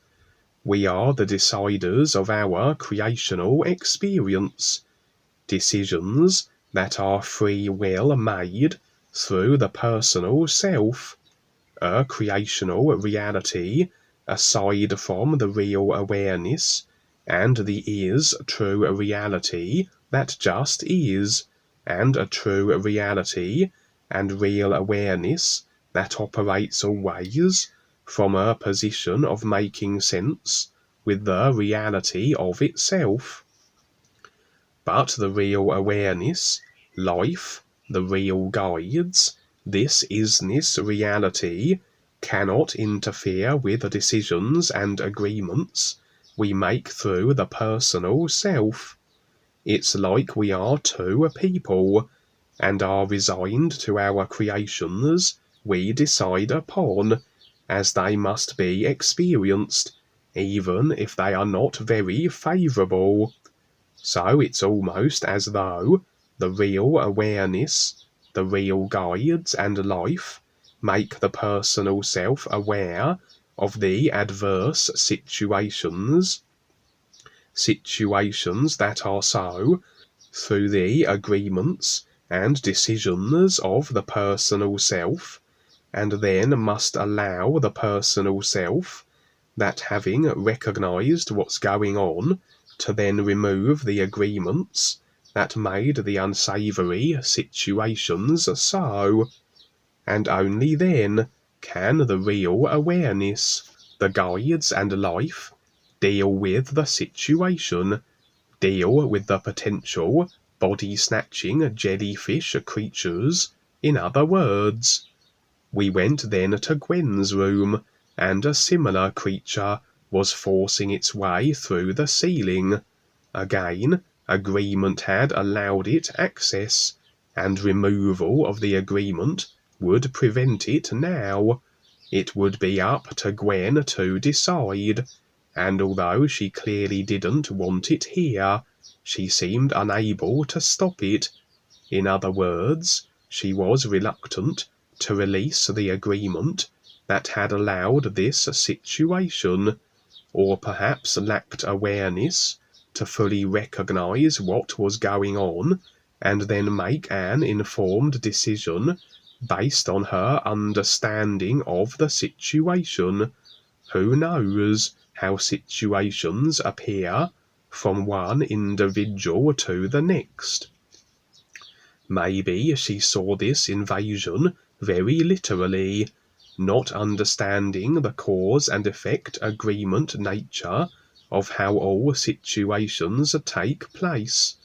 We are the deciders of our creational experience. Decisions that are free will made through the personal self, a creational reality aside from the real awareness, and the is true reality that just is, and a true reality and real awareness that operates always, from a position of making sense with the reality of itself. But the real awareness, life, the real guides, this isness reality cannot interfere with the decisions and agreements we make through the personal self. It's like we are two people and are resigned to our creations we decide upon, as they must be experienced, even if they are not very favourable. So it's almost as though the real awareness, the real guides and life make the personal self aware of the adverse situations that are so, through the agreements and decisions of the personal self, and then must allow the personal self, that having recognized what's going on, to then remove the agreements that made the unsavory situations so. And only then can the real awareness, the guides and life, deal with the situation, deal with the potential body-snatching jellyfish creatures. In other words, we went then to Gwen's room, and a similar creature was forcing its way through the ceiling. Again, agreement had allowed it access, and removal of the agreement would prevent it now. It would be up to Gwen to decide, and although she clearly didn't want it here, she seemed unable to stop it. In other words, she was reluctant to release the agreement that had allowed this situation, or perhaps lacked awareness to fully recognize what was going on and then make an informed decision based on her understanding of the situation. Who knows how situations appear from one individual to the next? Maybe she saw this invasion very literally, not understanding the cause and effect agreement nature of how all situations take place,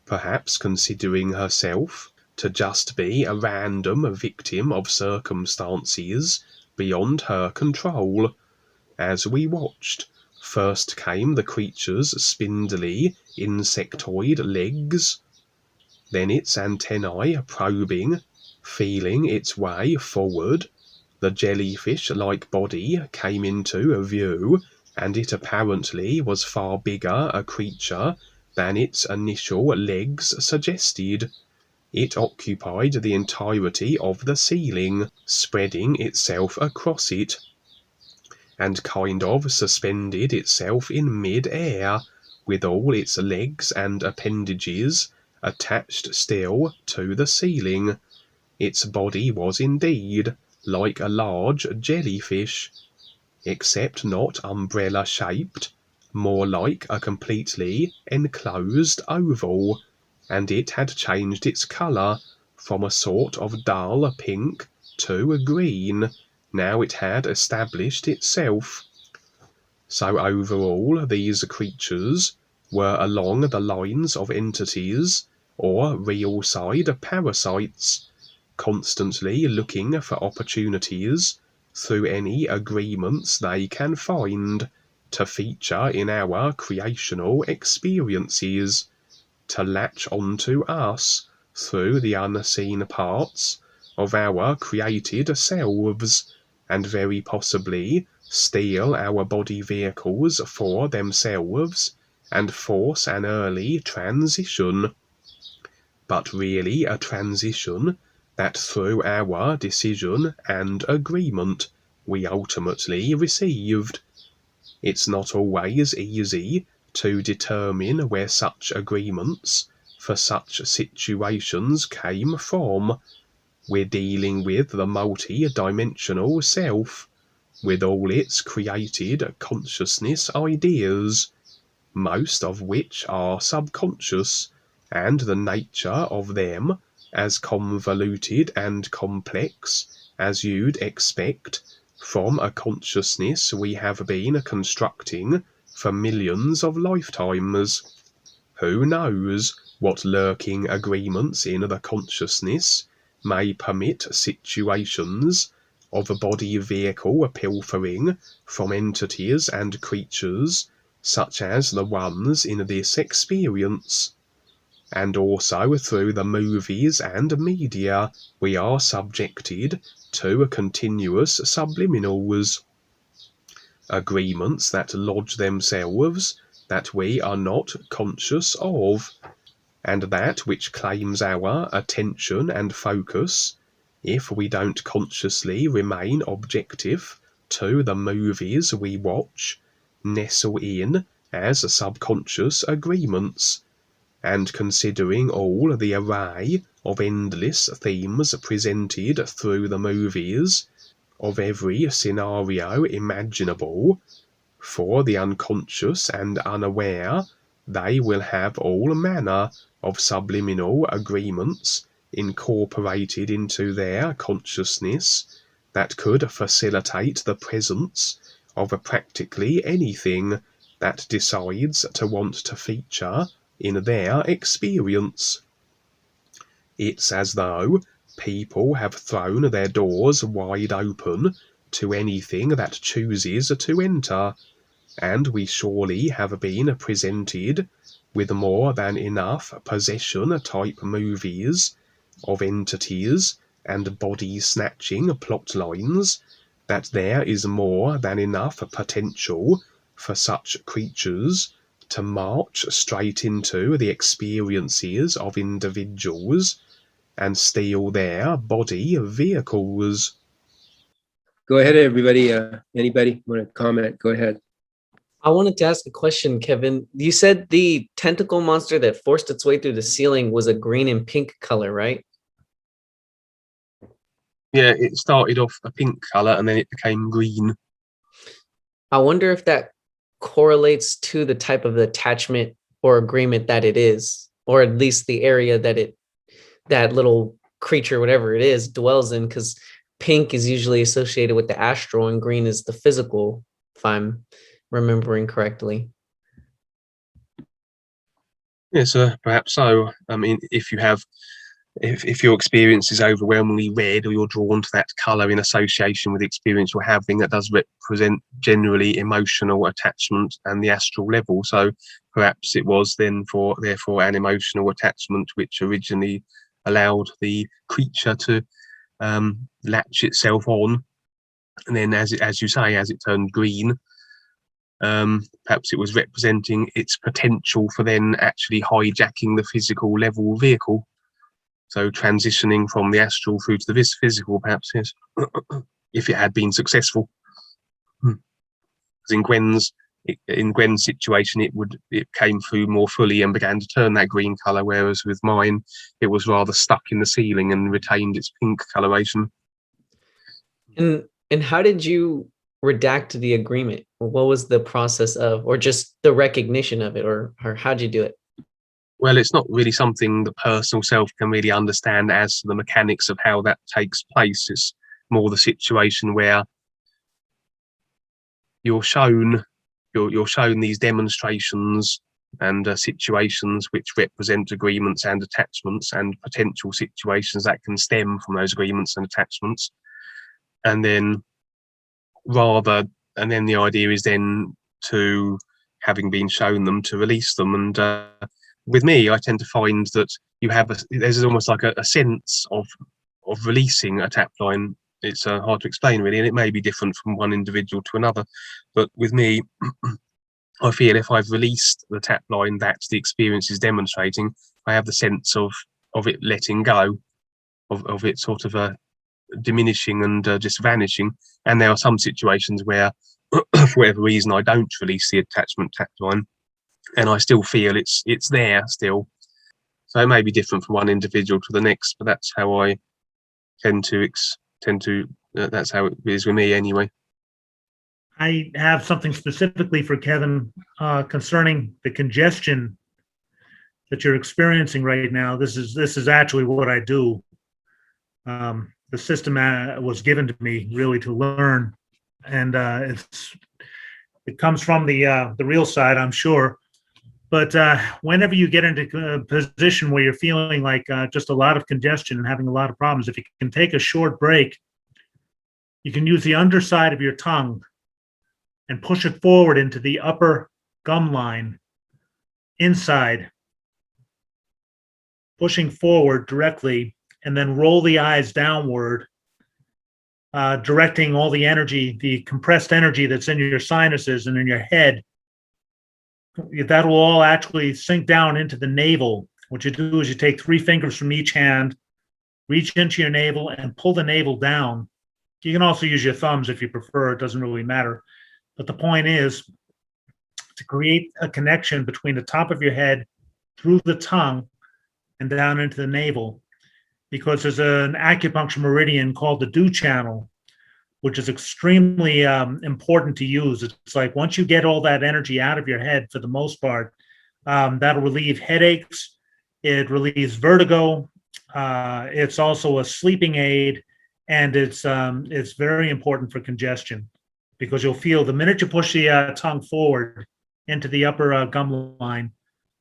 perhaps considering herself to just be a random victim of circumstances beyond her control. As we watched, first came the creature's spindly, insectoid legs, then its antennae probing, feeling its way forward. The jellyfish-like body came into view, and it apparently was far bigger a creature than its initial legs suggested. It occupied the entirety of the ceiling, spreading itself across it, and kind of suspended itself in mid-air, with all its legs and appendages attached still to the ceiling. Its body was indeed like a large jellyfish, except not umbrella-shaped, more like a completely enclosed oval, and it had changed its colour from a sort of dull pink to green. Now it had established itself. So overall, these creatures were along the lines of entities, or real-side parasites, constantly looking for opportunities, through any agreements they can find, to feature in our creational experiences, to latch onto us through the unseen parts of our created selves, and very possibly steal our body vehicles for themselves and force an early transition. But really a transition that through our decision and agreement we ultimately received. It's not always easy to determine where such agreements for such situations came from. We're dealing with the multi-dimensional self, with all its created consciousness ideas, most of which are subconscious, and the nature of them as convoluted and complex as you'd expect from a consciousness we have been constructing for millions of lifetimes. Who knows what lurking agreements in the consciousness may permit situations of a body vehicle pilfering from entities and creatures such as the ones in this experience. And also through the movies and media we are subjected to continuous subliminals, agreements that lodge themselves that we are not conscious of, and that which claims our attention and focus, if we don't consciously remain objective to the movies we watch, nestle in as subconscious agreements. And considering all the array of endless themes presented through the movies, of every scenario imaginable, for the unconscious and unaware, they will have all manner of subliminal agreements incorporated into their consciousness that could facilitate the presence of practically anything that decides to want to feature in their experience. It's as though people have thrown their doors wide open to anything that chooses to enter, and we surely have been presented with more than enough possession-type movies of entities and body-snatching plot lines that there is more than enough potential for such creatures to march straight into the experiences of individuals and steal their body vehicles. Go ahead, everybody. Anybody want to comment? Go ahead. I wanted to ask a question, Kevin. You said the tentacle monster that forced its way through the ceiling was a green and pink color, right? Yeah, it started off a pink color and then it became green. I wonder if that correlates to the type of attachment or agreement that it is, or at least the area that that little creature, whatever it is, dwells in, because pink is usually associated with the astral and green is the physical, if I'm remembering correctly. Yes, perhaps so. I mean, if your experience is overwhelmingly red, or you're drawn to that color in association with the experience you're having, that does represent generally emotional attachment and the astral level. So perhaps it was then therefore an emotional attachment which originally allowed the creature to latch itself on, and then as you say, as it turned green, perhaps it was representing its potential for then actually hijacking the physical level vehicle. So transitioning from the astral through to the physical, perhaps, yes, if it had been successful. Because in Gwen's situation, it came through more fully and began to turn that green color, whereas with mine, it was rather stuck in the ceiling and retained its pink coloration. And how did you redact the agreement? What was the process of, or just the recognition of it, or how'd you do it? Well, it's not really something the personal self can really understand as to the mechanics of how that takes place. It's more the situation where you're shown these demonstrations and situations which represent agreements and attachments and potential situations that can stem from those agreements and attachments. And then the idea is then to, having been shown them, to release them. And with me, I tend to find that there's almost like a sense of releasing a tap line. It's hard to explain really, and it may be different from one individual to another. But with me, I feel if I've released the tap line that the experience is demonstrating, I have the sense of it letting go, of it sort of diminishing and just vanishing. And there are some situations where, for whatever reason, I don't release the attachment tap line, and I still feel it's there still. So it may be different from one individual to the next, but that's how I tend to that's how it is with me anyway. I have something specifically for Kevin concerning the congestion that you're experiencing right now. This is actually what I do. The system was given to me really to learn and it comes from the real side, I'm sure. But whenever you get into a position where you're feeling like just a lot of congestion and having a lot of problems, if you can take a short break, you can use the underside of your tongue and push it forward into the upper gum line inside, pushing forward directly, and then roll the eyes downward, directing all the energy, the compressed energy that's in your sinuses and in your head. That will all actually sink down into the navel. What you do is you take 3 fingers from each hand, reach into your navel, and pull the navel down. You can also use your thumbs if you prefer, it doesn't really matter. But the point is to create a connection between the top of your head through the tongue and down into the navel, because there's an acupuncture meridian called the dew channel, which is extremely important to use. It's like once you get all that energy out of your head, for the most part, that'll relieve headaches. It relieves vertigo. It's also a sleeping aid, and it's very important for congestion, because you'll feel the minute you push the tongue forward into the upper gum line,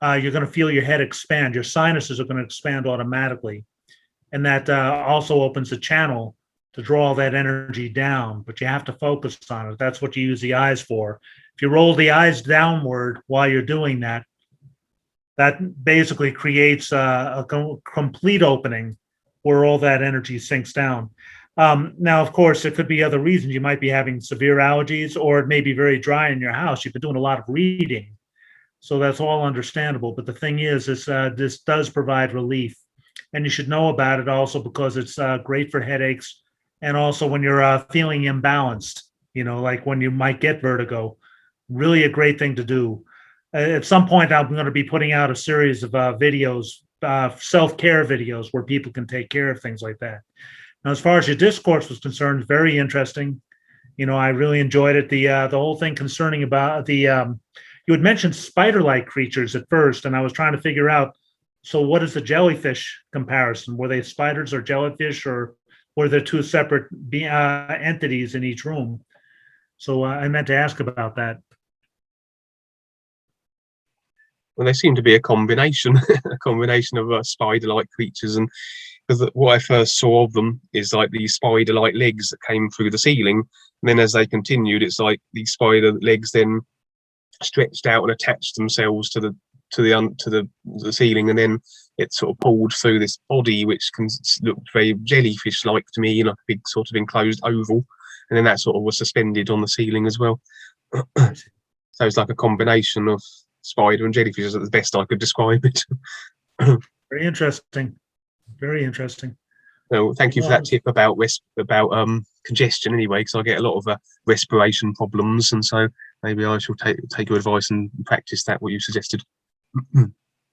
you're going to feel your head expand. Your sinuses are going to expand automatically, and that also opens the channel to draw that energy down, but you have to focus on it. That's what you use the eyes for. If you roll the eyes downward while you're doing that, that basically creates a complete opening where all that energy sinks down. Now, of course, there could be other reasons. You might be having severe allergies, or it may be very dry in your house. You've been doing a lot of reading, so that's all understandable. But the thing is, this does provide relief, and you should know about it also because it's great for headaches. And also when you're feeling imbalanced, like when you might get vertigo, really a great thing to do. At some point, I'm going to be putting out a series of videos, self-care videos, where people can take care of things like that. Now, as far as your discourse was concerned, very interesting. I really enjoyed it. The whole thing concerning about the, you had mentioned spider-like creatures at first, and I was trying to figure out, so what is the jellyfish comparison? Were they spiders or jellyfish, or were there 2 separate entities in each room? So I meant to ask about that. Well, they seem to be a combination, a combination of spider-like creatures, and because what I first saw of them is like these spider-like legs that came through the ceiling, and then as they continued, it's like these spider legs then stretched out and attached themselves to the ceiling, and then it sort of pulled through this body, which can look very jellyfish-like to me, a big sort of enclosed oval, and then that sort of was suspended on the ceiling as well. So it's like a combination of spider and jellyfish, is the best I could describe it. Very interesting. Very interesting. Well, thank you for that tip about congestion anyway, because I get a lot of respiration problems, and so maybe I shall take your advice and practice that, what you suggested.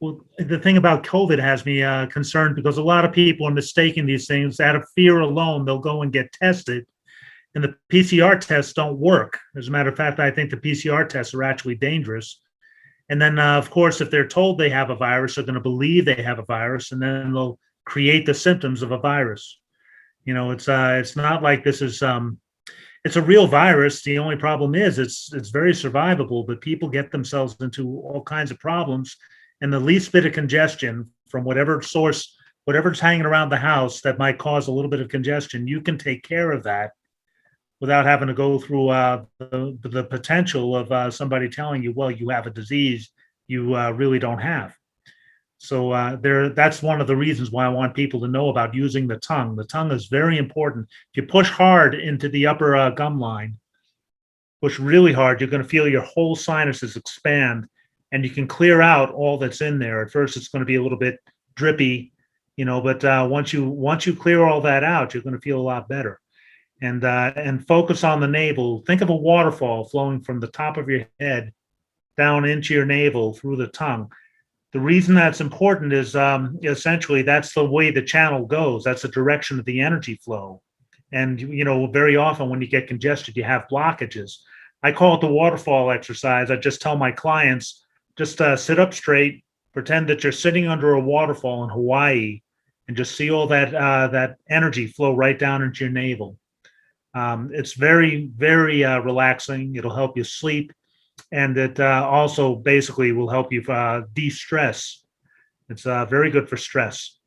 Well, the thing about COVID has me concerned, because a lot of people are mistaking these things. Out of fear alone, they'll go and get tested, and the PCR tests don't work. As a matter of fact, I think the PCR tests are actually dangerous. And then, of course, if they're told they have a virus, they're going to believe they have a virus, and then they'll create the symptoms of a virus. It's not like this is it's a real virus. The only problem is it's very survivable, but people get themselves into all kinds of problems, and the least bit of congestion from whatever source, whatever's hanging around the house that might cause a little bit of congestion, you can take care of that without having to go through the potential of somebody telling you, well, you have a disease you really don't have. So that's one of the reasons why I want people to know about using the tongue. The tongue is very important. If you push hard into the upper gum line, push really hard, you're going to feel your whole sinuses expand, and you can clear out all that's in there. At first, it's going to be a little bit drippy, but once you clear all that out, you're going to feel a lot better. And focus on the navel. Think of a waterfall flowing from the top of your head down into your navel through the tongue. The reason that's important is essentially that's the way the channel goes. That's the direction of the energy flow. And, very often when you get congested, you have blockages. I call it the waterfall exercise. I just tell my clients, just sit up straight, pretend that you're sitting under a waterfall in Hawaii, and just see all that energy flow right down into your navel. It's very, very relaxing. It'll help you sleep, and it also basically will help you de-stress. It's very good for stress.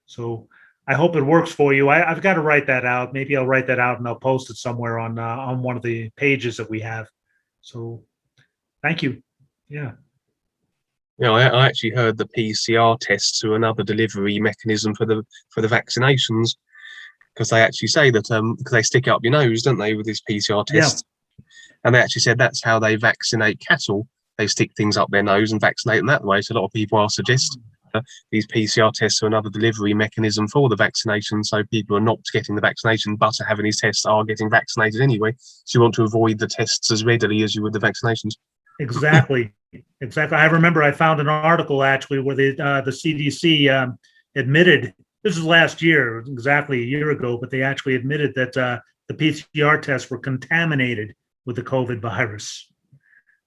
So I hope it works for you. I've got to write that out. Maybe I'll write that out and I'll post it somewhere on one of the pages that we have. So thank you. Yeah. You know, I actually heard the PCR tests are another delivery mechanism for the vaccinations, because they actually say that because they stick it up your nose, don't they, with this PCR test? Yeah. And they actually said that's how they vaccinate cattle. They stick things up their nose and vaccinate them that way. So a lot of people are suggesting these PCR tests are another delivery mechanism for the vaccination. So people are not getting the vaccination, but are having these tests are getting vaccinated anyway. So you want to avoid the tests as readily as you would the vaccinations. Exactly. Exactly. I remember I found an article actually where the CDC admitted, this is last year, exactly a year ago, but they actually admitted that the PCR tests were contaminated with the COVID virus.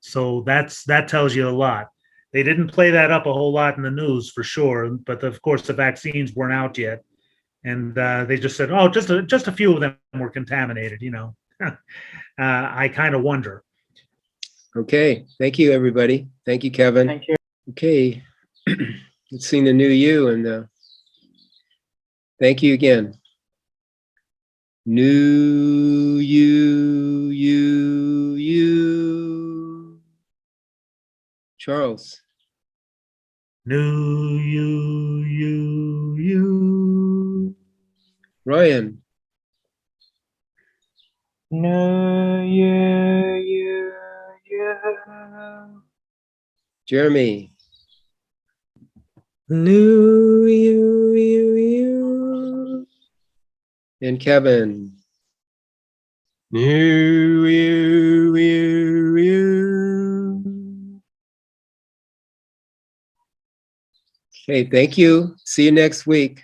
So that tells you a lot. They didn't play that up a whole lot in the news for sure, but of course the vaccines weren't out yet, and they just said, "Oh, just a few of them were contaminated." You know, I kind of wonder. Okay, thank you, everybody. Thank you, Kevin. Thank you. Okay, let's sing the new you, and thank you again. New you, you. Charles. New you. Ryan. No, you. Jeremy. New you. And Kevin. You. Okay, thank you. See you next week.